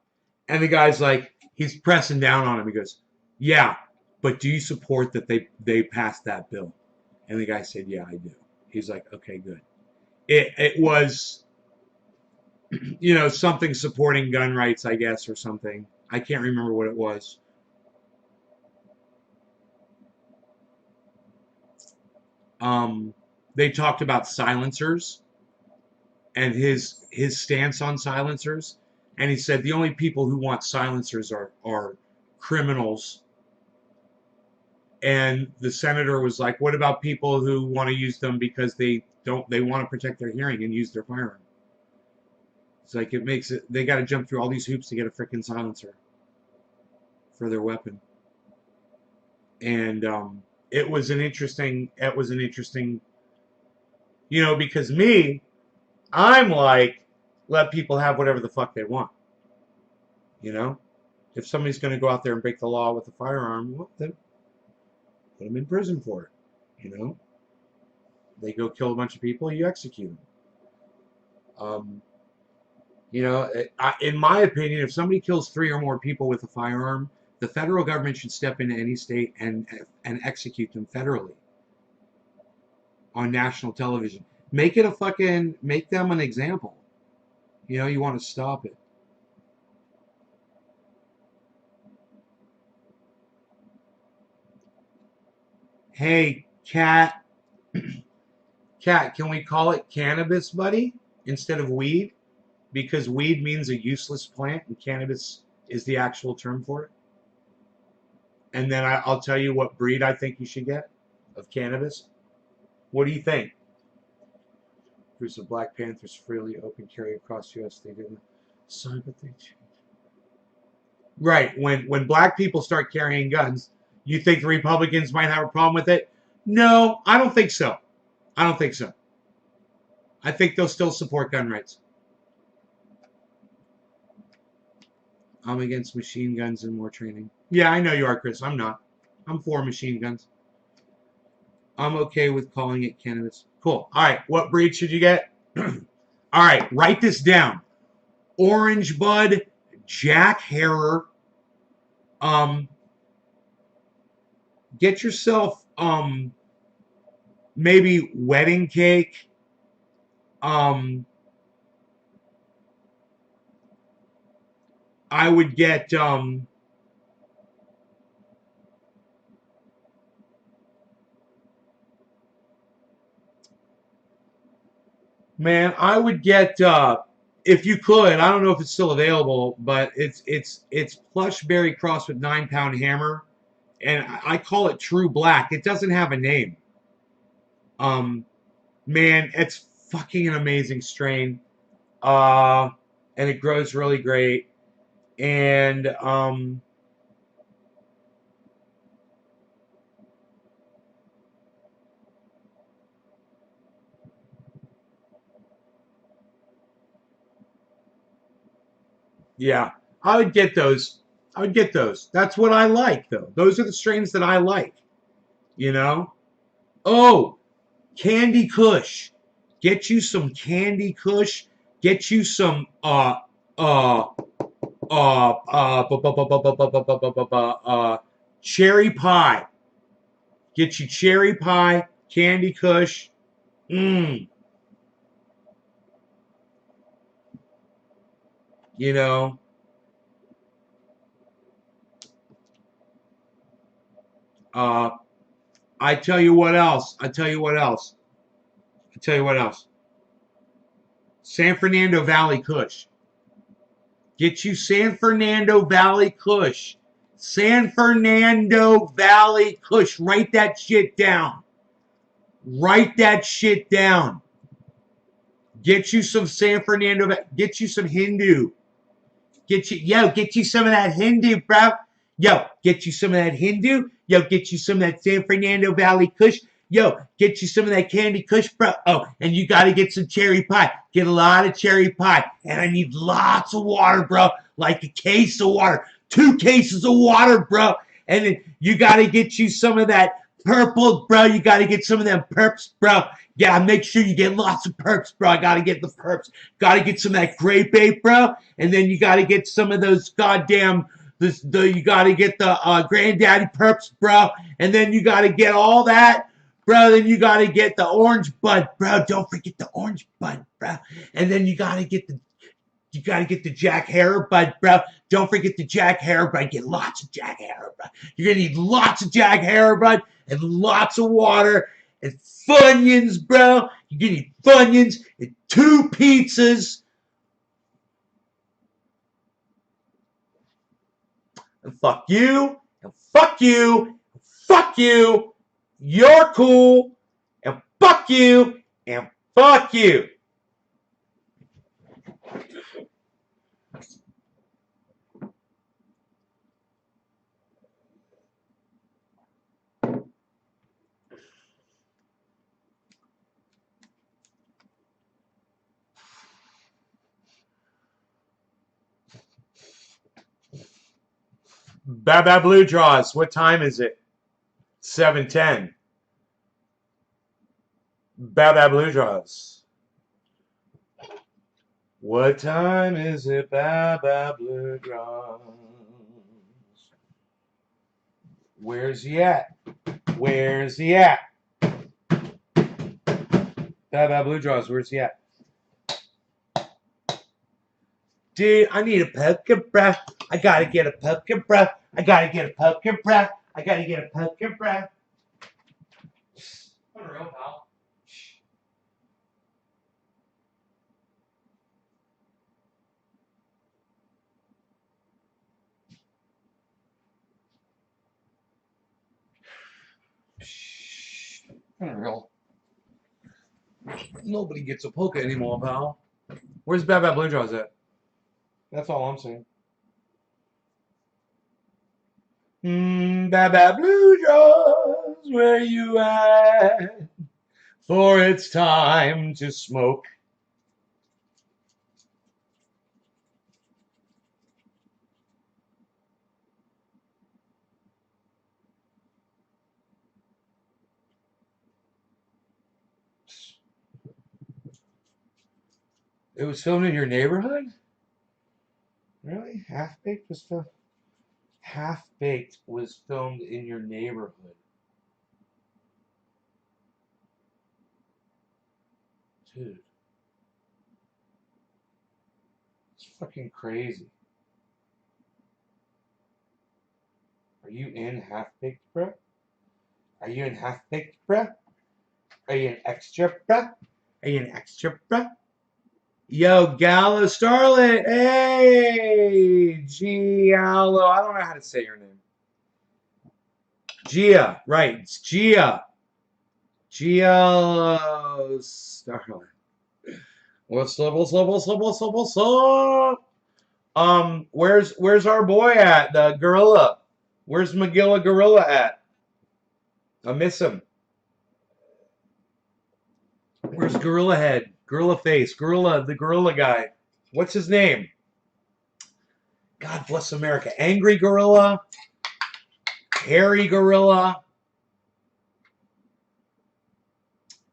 And the guy's like, he's pressing down on him. He goes, yeah, but do you support that they passed that bill? And the guy said, yeah, I do. He's like, okay, good. It was, something supporting gun rights, I guess, or something. I can't remember what it was. They talked about silencers and his stance on silencers, and he said the only people who want silencers are criminals. And the senator was like, what about people who want to use them because they want to protect their hearing and use their firearm? It's like, they got to jump through all these hoops to get a freaking silencer for their weapon. And it was an interesting, because I'm like, let people have whatever the fuck they want. If somebody's going to go out there and break the law with a firearm, well, then put them in prison for it. They go kill a bunch of people, you execute them. In my opinion, if somebody kills 3 or more people with a firearm, the federal government should step into any state and execute them federally on national television. Make them an example. You want to stop it. Hey, Cat, can we call it cannabis, buddy, instead of weed? Because weed means a useless plant and cannabis is the actual term for it. And then I'll tell you what breed I think you should get of cannabis. What do you think? Groups of Black Panthers freely open carry across U.S. They didn't. Sorry, but they changed. Right. When black people start carrying guns, you think the Republicans might have a problem with it? No, I don't think so. I think they'll still support gun rights. I'm against machine guns and more training. Yeah, I know you are, Chris. I'm not. I'm for machine guns. I'm okay with calling it cannabis. Cool. All right. What breed should you get? All right. Write this down. Orange Bud, Jack Harrer. Get yourself maybe wedding cake. I would get man, I would get if you could, I don't know if it's still available, but it's plush berry crossed with 9-pound hammer, and I call it True Black. It doesn't have a name. Man, it's fucking an amazing strain. And it grows really great. And yeah, I would get those. That's what I like, though. Those are the strains that I like. Oh, Candy Kush. Get you some Candy Kush. Get you some cherry pie. Get you cherry pie, Candy Kush. Mmm. You know. Uh I tell you what else. I tell you what else. I tell you what else. San Fernando Valley Kush. Get you San Fernando Valley Kush. San Fernando Valley Kush. Write that shit down. Write that shit down. Get you some San Fernando. Get you some Hindu. Get you some of that Hindu, bro. Yo, get you some of that Hindu. Yo, get you some of that San Fernando Valley Kush. Yo, get you some of that Candy Kush, bro. Oh, and you got to get some cherry pie. Get a lot of cherry pie. And I need lots of water, bro. Like a case of water. 2 cases of water, bro. And then you got to get you some of that purple, bro. You got to get some of them perps, bro. Yeah, make sure you get lots of perps, bro. I got to get the perps. Got to get some of that grape ape, bro. And then you got to get some of those goddamn... you got to get the granddaddy perps, bro. And then you got to get all that, bro. Then you got to get the orange bud, bro. Don't forget the orange bud, bro. And then you got to get the Jack Harrow bud, bro. Don't forget the Jack Harrow bud. Get lots of Jack Harrow bud. You're going to need lots of Jack Harrow bud and lots of water and Funyuns, bro. You're going to need Funyuns and 2 pizzas. And fuck you, and fuck you, and fuck you. You're cool, and fuck you, and fuck you. Baba Blue Draws. What time is it? 7:10. Baba Blue Draws. What time is it? Baba Blue Draws. Where's he at? Where's he at? Baba Blue Draws. Where's he at? Dude, I need a pumpkin breath. I gotta get a pumpkin breath. I gotta get a pumpkin breath. I gotta get a pumpkin breath. Unreal, pal. Unreal. Nobody gets a polka anymore, pal. Where's Baba Blue Draws at? That's all I'm saying. Baba Blue Draws, where you at? For it's time to smoke. It was filmed in your neighborhood? Really? Half-Baked was filmed? Half-Baked was filmed in your neighborhood. Dude. It's fucking crazy. Are you in Half-Baked, bruh? Are you in Half-Baked, bruh? Are you an extra, bruh? Are you an extra, bruh? Yo, Gala Starlet. Hey, Giallo. I don't know how to say your name. Gia, right? It's Gia. Giallo Starlet. What's up? What's up? What's up? What's up? What's up? Where's our boy at? The gorilla. Where's Magilla Gorilla at? I miss him. Where's Gorilla Head? Gorilla Face? Gorilla, the Gorilla guy. What's his name? God bless America. Angry Gorilla? Hairy Gorilla?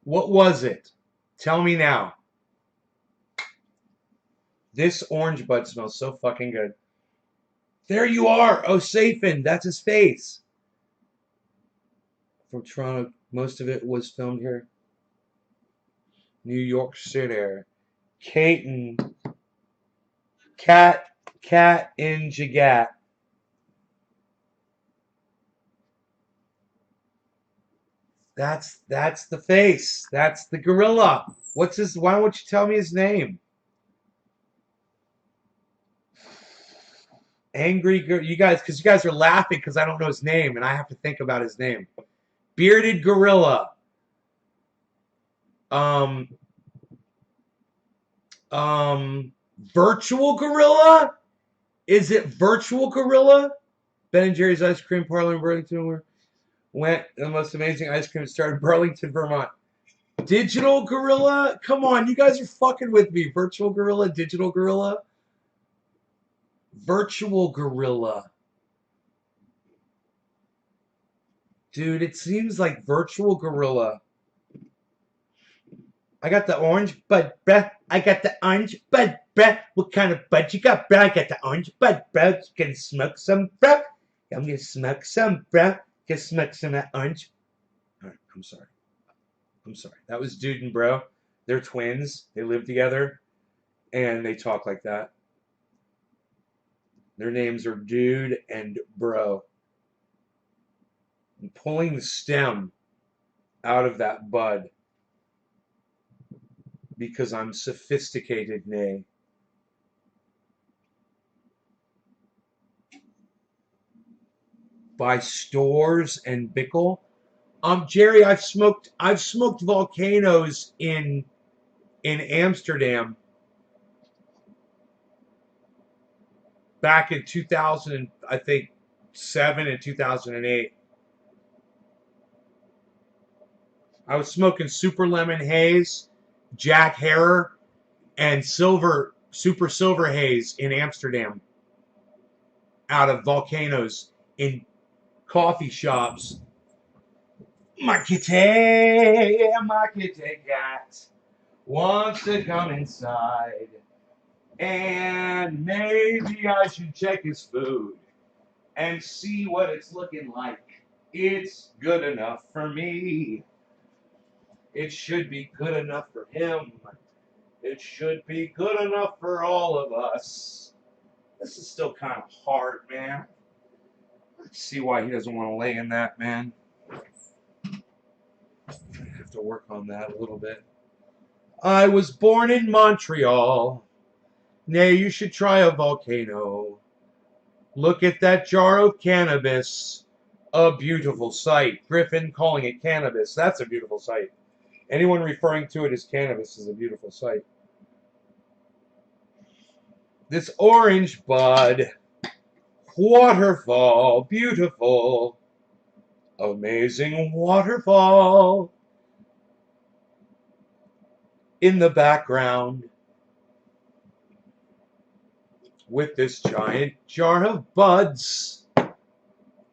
What was it? Tell me now. This orange bud smells so fucking good. There you are. Oh, Safin. That's his face. From Toronto. Most of it was filmed here. New York City. Caton. Cat in Jagat. That's the face. That's the gorilla. What's his? Why don't you tell me his name? You guys, because you guys are laughing because I don't know his name and I have to think about his name. Bearded gorilla. Um, Virtual gorilla. Is it virtual gorilla? Ben and Jerry's ice cream parlor in Burlington went the most amazing ice cream started in Burlington, Vermont. Digital gorilla? Come on, you guys are fucking with me. Virtual gorilla, digital gorilla, virtual gorilla. Dude, it seems like virtual gorilla. I got the orange bud, bruh. I got the orange bud, bruh. What kind of bud you got, bruh? I got the orange bud, bruh. Gonna smoke some, bruh. I'm gonna smoke some, bruh. Gonna smoke some of that orange. All right, I'm sorry. I'm sorry. That was Dude and Bro. They're twins. They live together, and they talk like that. Their names are Dude and Bro. I'm pulling the stem out of that bud because I'm sophisticated, nay. By Stores and Bickle. Jerry, I've smoked volcanoes in Amsterdam back in 2000, I think 7 and 2008. I was smoking Super Lemon Haze, Jack Herer, and Super Silver Haze in Amsterdam out of volcanoes in coffee shops. My kitty cat wants to come inside. And maybe I should check his food and see what it's looking like. It's good enough for me. It should be good enough for him. It should be good enough for all of us. This is still kind of hard, man. Let's see why he doesn't want to lay in that, man. I have to work on that a little bit. I was born in Montreal. Nay, you should try a volcano. Look at that jar of cannabis. A beautiful sight. Griffin calling it cannabis. That's a beautiful sight. Anyone referring to it as cannabis is a beautiful sight. This orange bud. Waterfall. Beautiful. Amazing waterfall. In the background. With this giant jar of buds.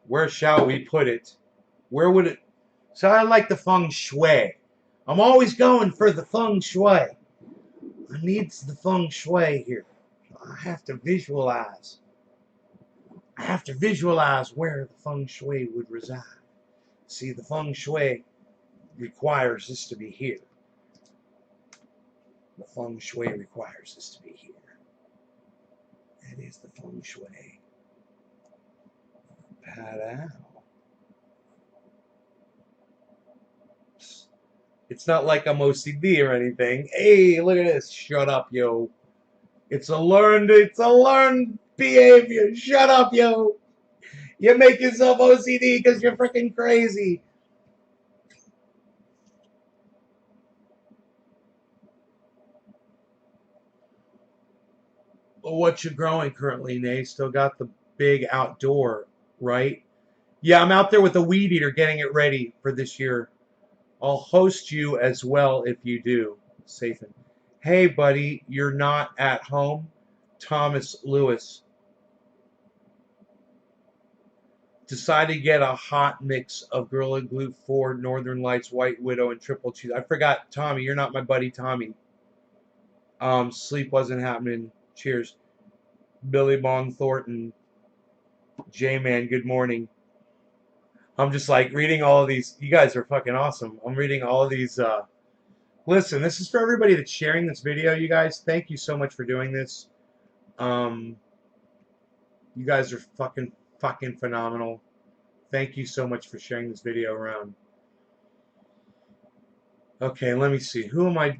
Where shall we put it? Where would it? So I like the feng shui. I'm always going for the feng shui. I needs the feng shui here. I have to visualize. I have to visualize where the feng shui would reside. See, the feng shui requires this to be here. The feng shui requires this to be here. That is the feng shui. Pat-ow. It's not like I'm OCD or anything. Hey, look at this. Shut up, yo. It's a learned behavior. Shut up, yo. You make yourself OCD because you're freaking crazy. What you growing currently, Nate? Still got the big outdoor, right? Yeah, I'm out there with the weed eater getting it ready for this year. I'll host you as well if you do. Sathan. Hey, buddy, you're not at home? Thomas Lewis. Decided to get a hot mix of Gorilla Glue 4, Northern Lights, White Widow, and Triple Cheese. I forgot, Tommy. You're not my buddy, Tommy. Sleep wasn't happening. Cheers. Billy Bong Thornton. J-Man, good morning. I'm just like reading all of these. You guys are fucking awesome. I'm reading all of these. Listen, this is for everybody that's sharing this video, you guys. Thank you so much for doing this. You guys are fucking phenomenal. Thank you so much for sharing this video around. Okay, let me see. Who am I?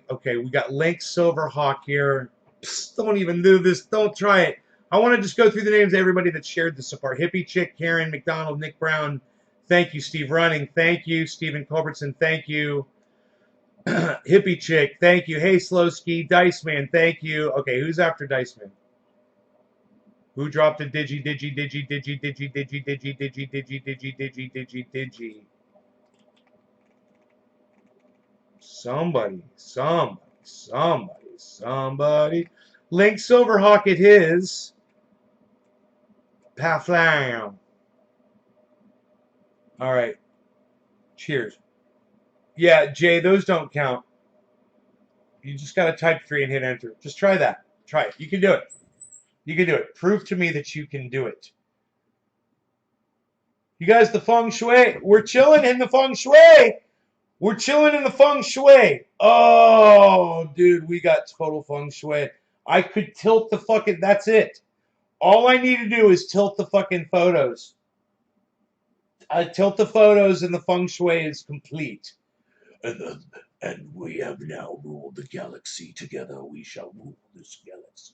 Okay, we got Link Silverhawk here. Psst, don't even do this. Don't try it. I want to just go through the names of everybody that shared this apart. Hippie Chick, Karen McDonald, Nick Brown. Thank you, Steve Running. Thank you, Stephen Culbertson. Thank you. Hippie Chick. Thank you. Hey, Slowski. Dice Man. Thank you. Okay, who's after Dice Man? Who dropped a digi? Somebody. Link Silverhawk at his. Paflam. All right. Cheers. Yeah, Jay, those don't count. You just got to type 3 and hit enter. Just try that. Try it. You can do it. You can do it. Prove to me that you can do it. You guys, the feng shui. We're chilling in the feng shui. We're chilling in the feng shui. Oh, dude, we got total feng shui. I could tilt the fucking. That's it. All I need to do is tilt the fucking photos. I tilt the photos and the feng shui is complete. And we have now ruled the galaxy. Together we shall rule this galaxy.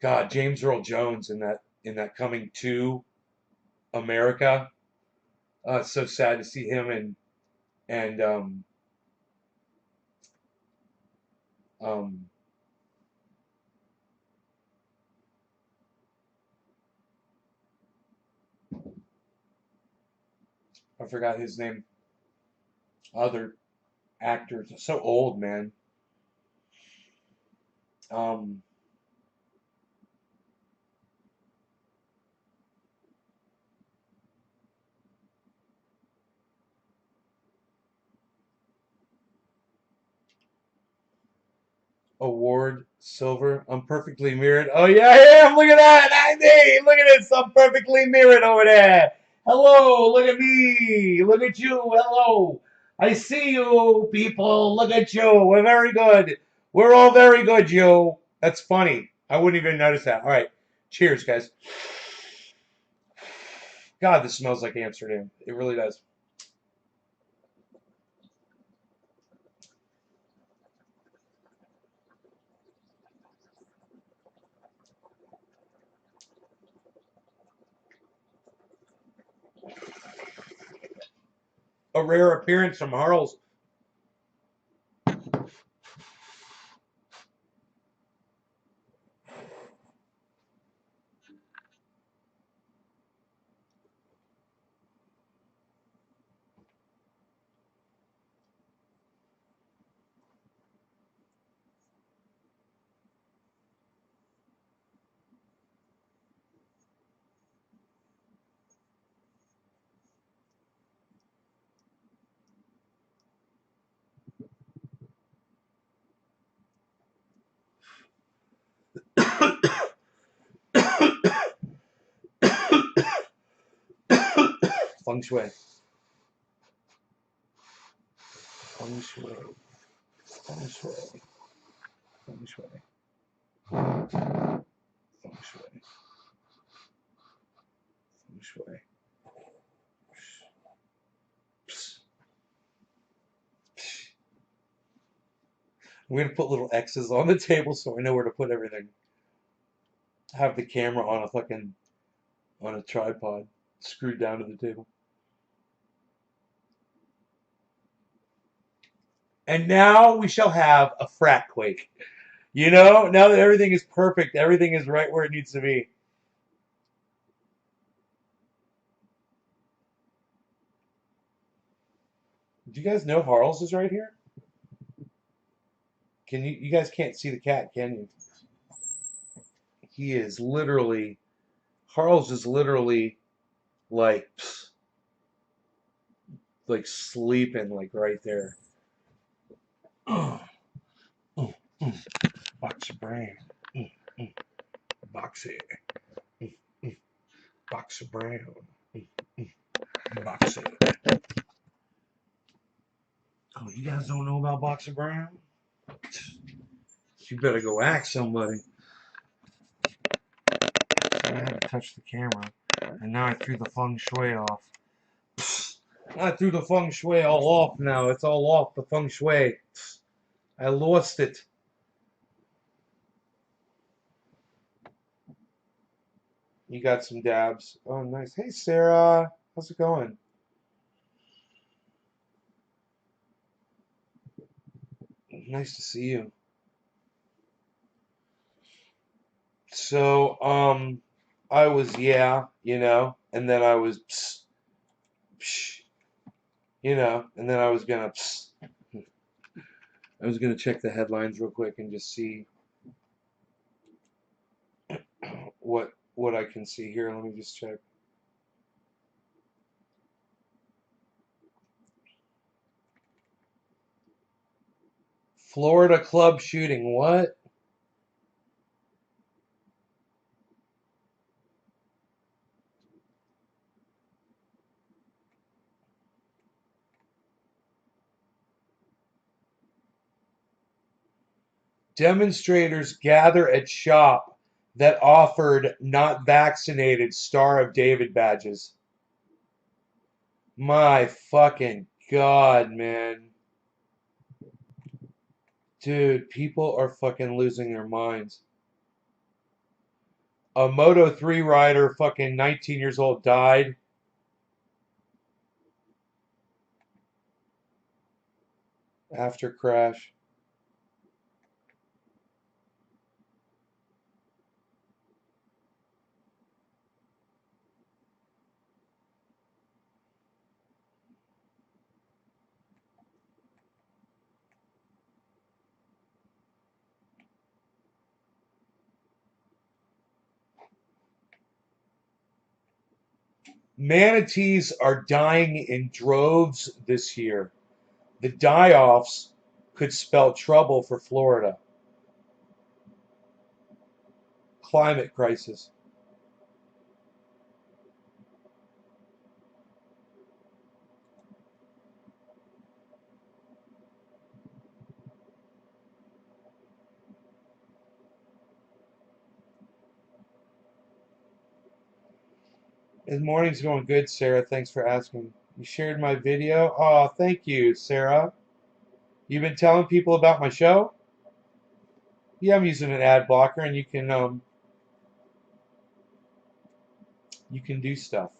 God, James Earl Jones in that Coming to America. It's so sad to see him and I forgot his name. Other actors. So old, man. Um, Award silver. I'm perfectly mirrored. Oh yeah, I am. Look at that. Hey, look at this. I'm perfectly mirrored over there. Hello. Look at me. Look at you. Hello. I see you, people. Look at you. We're very good. We're all very good, you. That's funny. I wouldn't even notice that. All right. Cheers, guys. God, this smells like Amsterdam. It really does. A rare appearance from Harl's. Feng Shui. Feng Shui. Feng Shui. Feng Shui. Feng Shui. Feng Shui. I'm going to put little X's on the table so I know where to put everything. Have the camera on a tripod screwed down to the table. And now we shall have a frat quake. You know, now that everything is perfect, everything is right where it needs to be. Do you guys know Harl's is right here? Can you guys can't see the cat, can you? He is literally Harl's is literally like sleeping like right there. Box of brain. Box it. Box of brown. Box it. Oh, you guys don't know about Box of Brown? You better go ask somebody. I had to touch the camera, and now I threw the feng shui off. I threw the feng shui all off now. It's all off the feng shui. I lost it. You got some dabs. Oh, nice. Hey, Sarah. How's it going? Nice to see you. So, I was, yeah, and then I was, psh, and then I was gonna check the headlines real quick and just see what I can see here. Let me just check. Florida club shooting. What? Demonstrators gather at shop that offered not vaccinated Star of David badges. My fucking God, man. Dude, people are fucking losing their minds. A Moto 3 rider, fucking 19 years old, died after crash. Manatees are dying in droves this year. The die-offs could spell trouble for Florida. Climate crisis. His morning's going good, Sarah. Thanks for asking. You shared my video. Oh, thank you, Sarah. You've been telling people about my show? Yeah, I'm using an ad blocker, and you can do stuff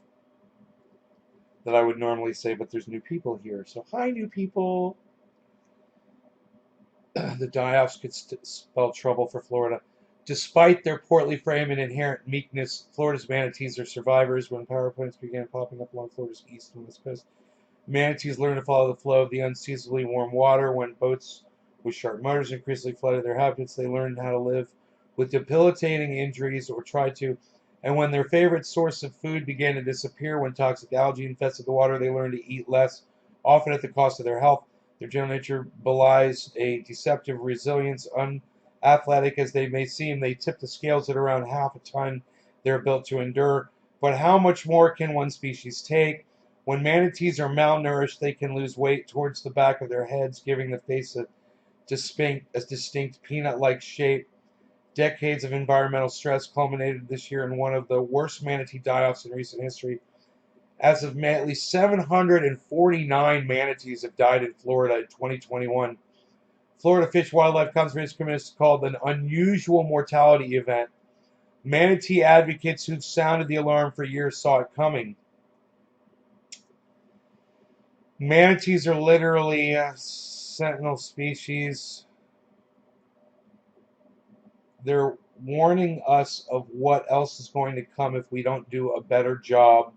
that I would normally say, but there's new people here. So hi, new people. The die-offs could spell trouble for Florida. Despite their portly frame and inherent meekness, Florida's manatees are survivors. When power plants began popping up along Florida's east and west coast, manatees learned to follow the flow of the unseasonably warm water. When boats with sharp motors increasingly flooded their habitats, they learned how to live with debilitating injuries or tried to. And when their favorite source of food began to disappear, when toxic algae infested the water, they learned to eat less, often at the cost of their health. Their general nature belies a deceptive resilience. Unathletic as they may seem, they tip the scales at around half a ton they're built to endure. But how much more can one species take? When manatees are malnourished, they can lose weight towards the back of their heads, giving the face a distinct peanut-like shape. Decades of environmental stress culminated this year in one of the worst manatee die-offs in recent history. As of May, at least 749 manatees have died in Florida in 2021. Florida Fish Wildlife Conservation Commission called an unusual mortality event. Manatee advocates who've sounded the alarm for years saw it coming. Manatees are literally a sentinel species. They're warning us of what else is going to come if we don't do a better job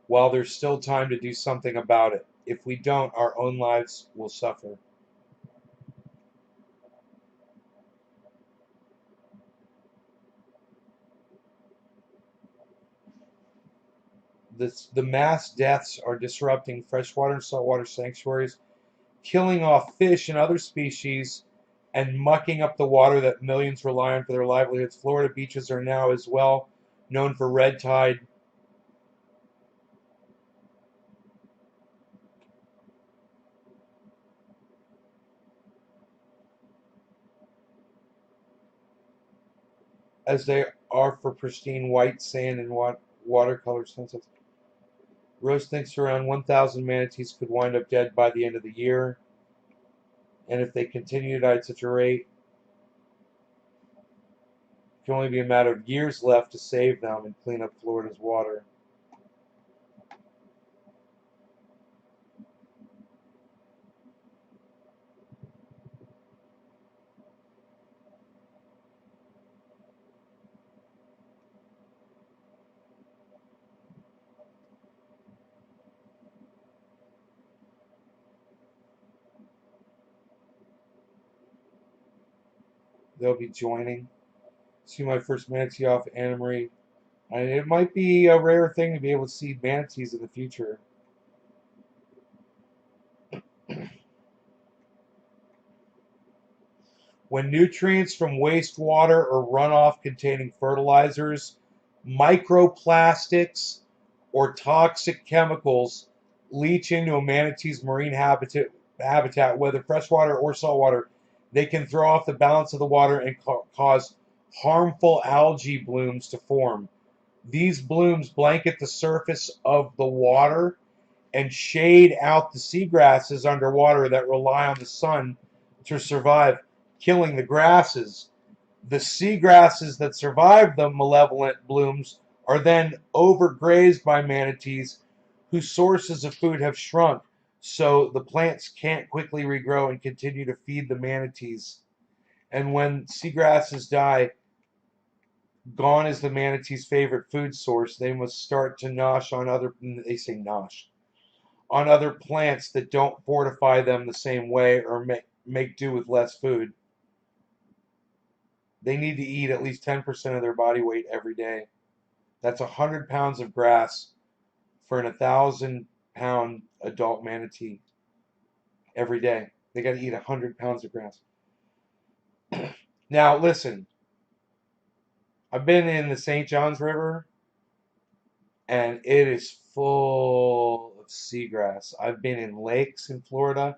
while there's still time to do something about it. If we don't, our own lives will suffer. The mass deaths are disrupting freshwater and saltwater sanctuaries, killing off fish and other species, and mucking up the water that millions rely on for their livelihoods. Florida beaches are now as well known for red tide. As they are for pristine white sand and watercolor sunsets. Rose thinks around 1,000 manatees could wind up dead by the end of the year. And if they continue to die at such a rate, it can only be a matter of years left to save them and clean up Florida's water. They'll be joining. See my first manatee off Anna Marie. And it might be a rare thing to be able to see manatees in the future. When nutrients from wastewater or runoff containing fertilizers, microplastics, or toxic chemicals leach into a manatee's marine habitat, whether freshwater or saltwater, they can throw off the balance of the water and cause harmful algae blooms to form. These blooms blanket the surface of the water and shade out the seagrasses underwater that rely on the sun to survive, killing the grasses. The seagrasses that survive the malevolent blooms are then overgrazed by manatees whose sources of food have shrunk, so the plants can't quickly regrow and continue to feed the manatees. And when seagrasses die, gone is the manatee's favorite food source. They must start to nosh on other, they say nosh, on other plants that don't fortify them the same way or make do with less food. They need to eat at least 10% of their body weight every day. That's 100 pounds of grass for an 1,000-pound adult manatee every day. They got to eat 100 pounds of grass. Now, listen, I've been in the St. Johns River, and it is full of seagrass. I've been in lakes in Florida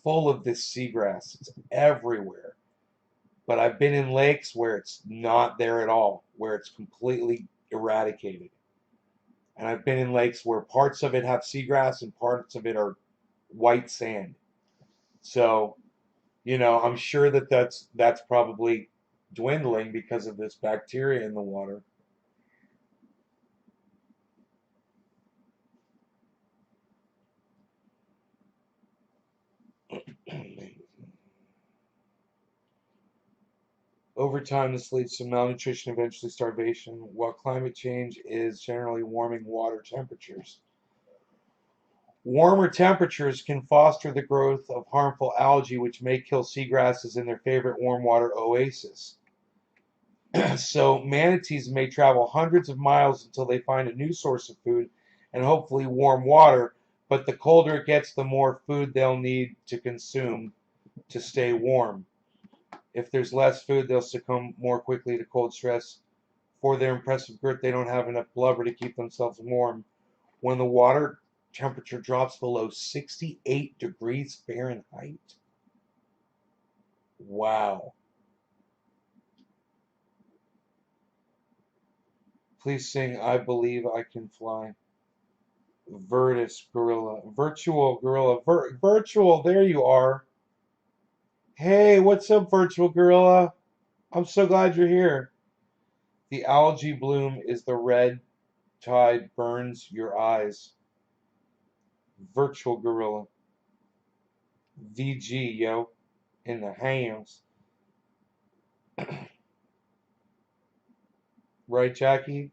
full of this seagrass. It's everywhere. But I've been in lakes where it's not there at all, where it's completely eradicated. And I've been in lakes where parts of it have seagrass and parts of it are white sand. So, I'm sure that that's probably dwindling because of this bacteria in the water. Over time, this leads to malnutrition, eventually starvation, while climate change is generally warming water temperatures. Warmer temperatures can foster the growth of harmful algae, which may kill seagrasses in their favorite warm water oasis. So, manatees may travel hundreds of miles until they find a new source of food and hopefully warm water, but the colder it gets, the more food they'll need to consume to stay warm. If there's less food, they'll succumb more quickly to cold stress. For their impressive girth, they don't have enough blubber to keep themselves warm. When the water temperature drops below 68 degrees Fahrenheit. Wow. Please sing I Believe I Can Fly. Virtus Gorilla. Virtual Gorilla. Virtual, there you are. Hey, what's up, Virtual Gorilla? I'm so glad you're here. The algae bloom is the red tide burns your eyes. Virtual Gorilla. VG, yo. In the hams. Right, Jackie?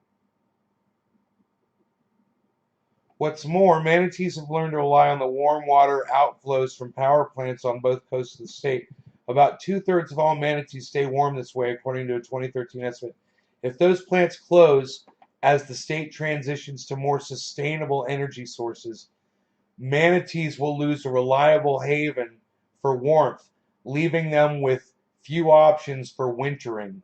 What's more, manatees have learned to rely on the warm water outflows from power plants on both coasts of the state. About two-thirds of all manatees stay warm this way, according to a 2013 estimate. If those plants close as the state transitions to more sustainable energy sources, manatees will lose a reliable haven for warmth, leaving them with few options for wintering.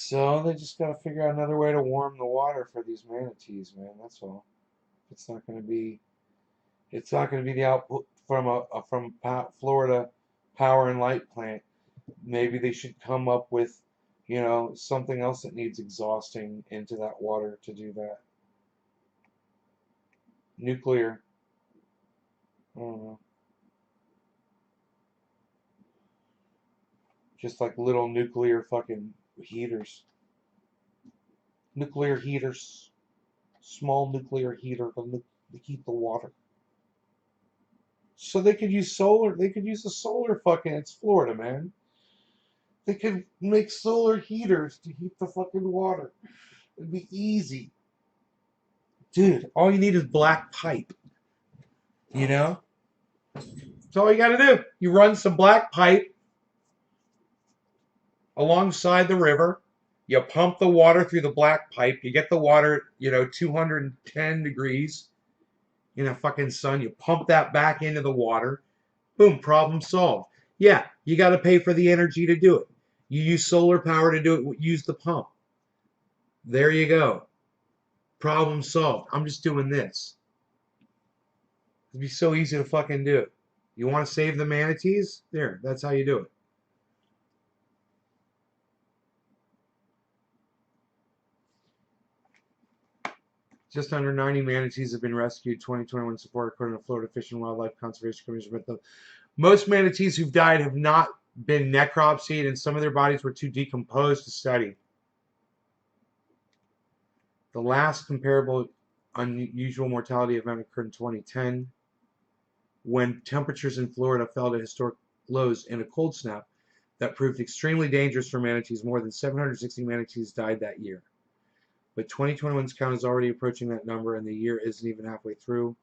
So they just got to figure out another way to warm the water for these manatees, man. That's all. It's not going to be. It's not going to be the output from Florida Power and Light plant. Maybe they should come up with, something else that needs exhausting into that water to do that. Nuclear. I don't know. Just like little nuclear fucking heaters. Nuclear heaters. Small nuclear heater to heat the water. So they could use solar. They could use the solar fucking. It's Florida, man. They could make solar heaters to heat the fucking water. It'd be easy. Dude, all you need is black pipe. You know? That's all you gotta do. You run some black pipe alongside the river. You pump the water through the black pipe. You get the water, 210 degrees in a fucking sun. You pump that back into the water. Boom, problem solved. Yeah, you got to pay for the energy to do it. You use solar power to do it. Use the pump. There you go. Problem solved. I'm just doing this. It'd be so easy to fucking do. You want to save the manatees? There, that's how you do it. Just under 90 manatees have been rescued. 2021 support, according to Florida Fish and Wildlife Conservation Commission. But most manatees who've died have not been necropsied, and some of their bodies were too decomposed to study. The last comparable unusual mortality event occurred in 2010 when temperatures in Florida fell to historic lows in a cold snap that proved extremely dangerous for manatees. More than 760 manatees died that year. But 2021's count is already approaching that number, and the year isn't even halfway through.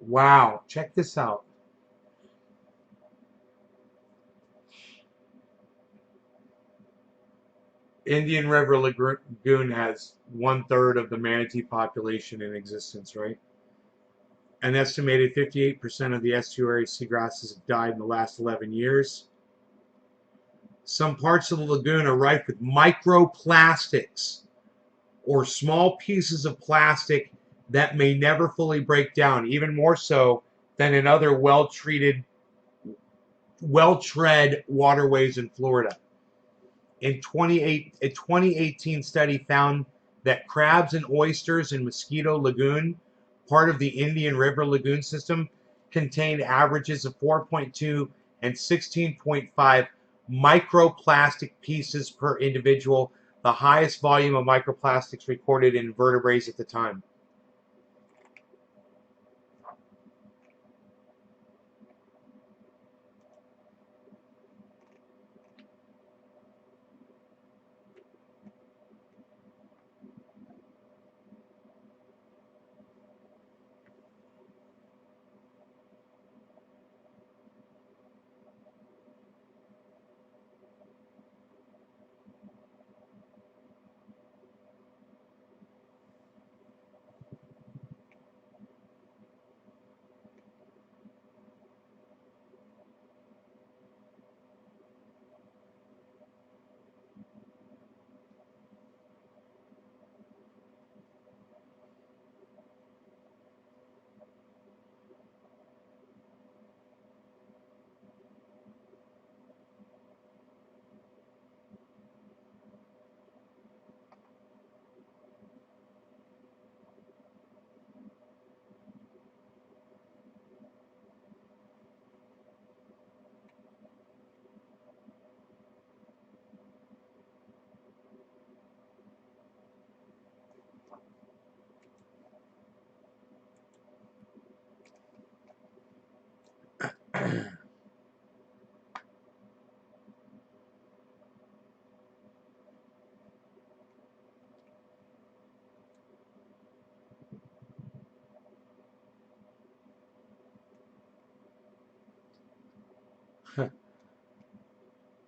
Wow, check this out. Indian River Lagoon has 1/3 of the manatee population in existence, right? An estimated 58% of the estuary seagrasses have died in the last 11 years. Some parts of the lagoon are rife with microplastics, or small pieces of plastic that may never fully break down, even more so than in other well-treated, well-tread waterways in Florida. A 2018 study found that crabs and oysters in Mosquito Lagoon, part of the Indian River Lagoon system, contained averages of 4.2 and 16.5 microplastic pieces per individual, the highest volume of microplastics recorded in vertebrates at the time.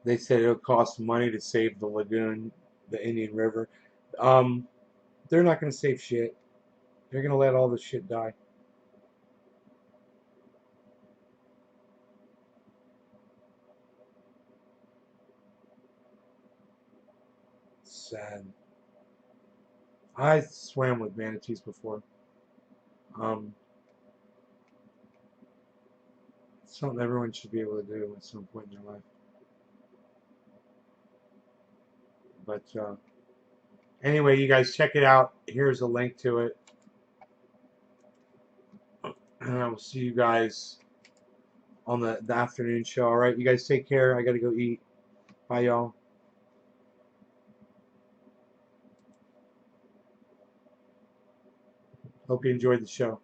They said it'll cost money to save the lagoon, the Indian River. Um, they're not going to save shit. They're going to let all this shit die. Sad. I swam with manatees before. Um, it's something everyone should be able to do at some point in their life. But anyway, you guys check it out. Here's a link to it. And I will see you guys on the afternoon show. All right, you guys take care. I got to go eat. Bye, y'all. Hope you enjoyed the show.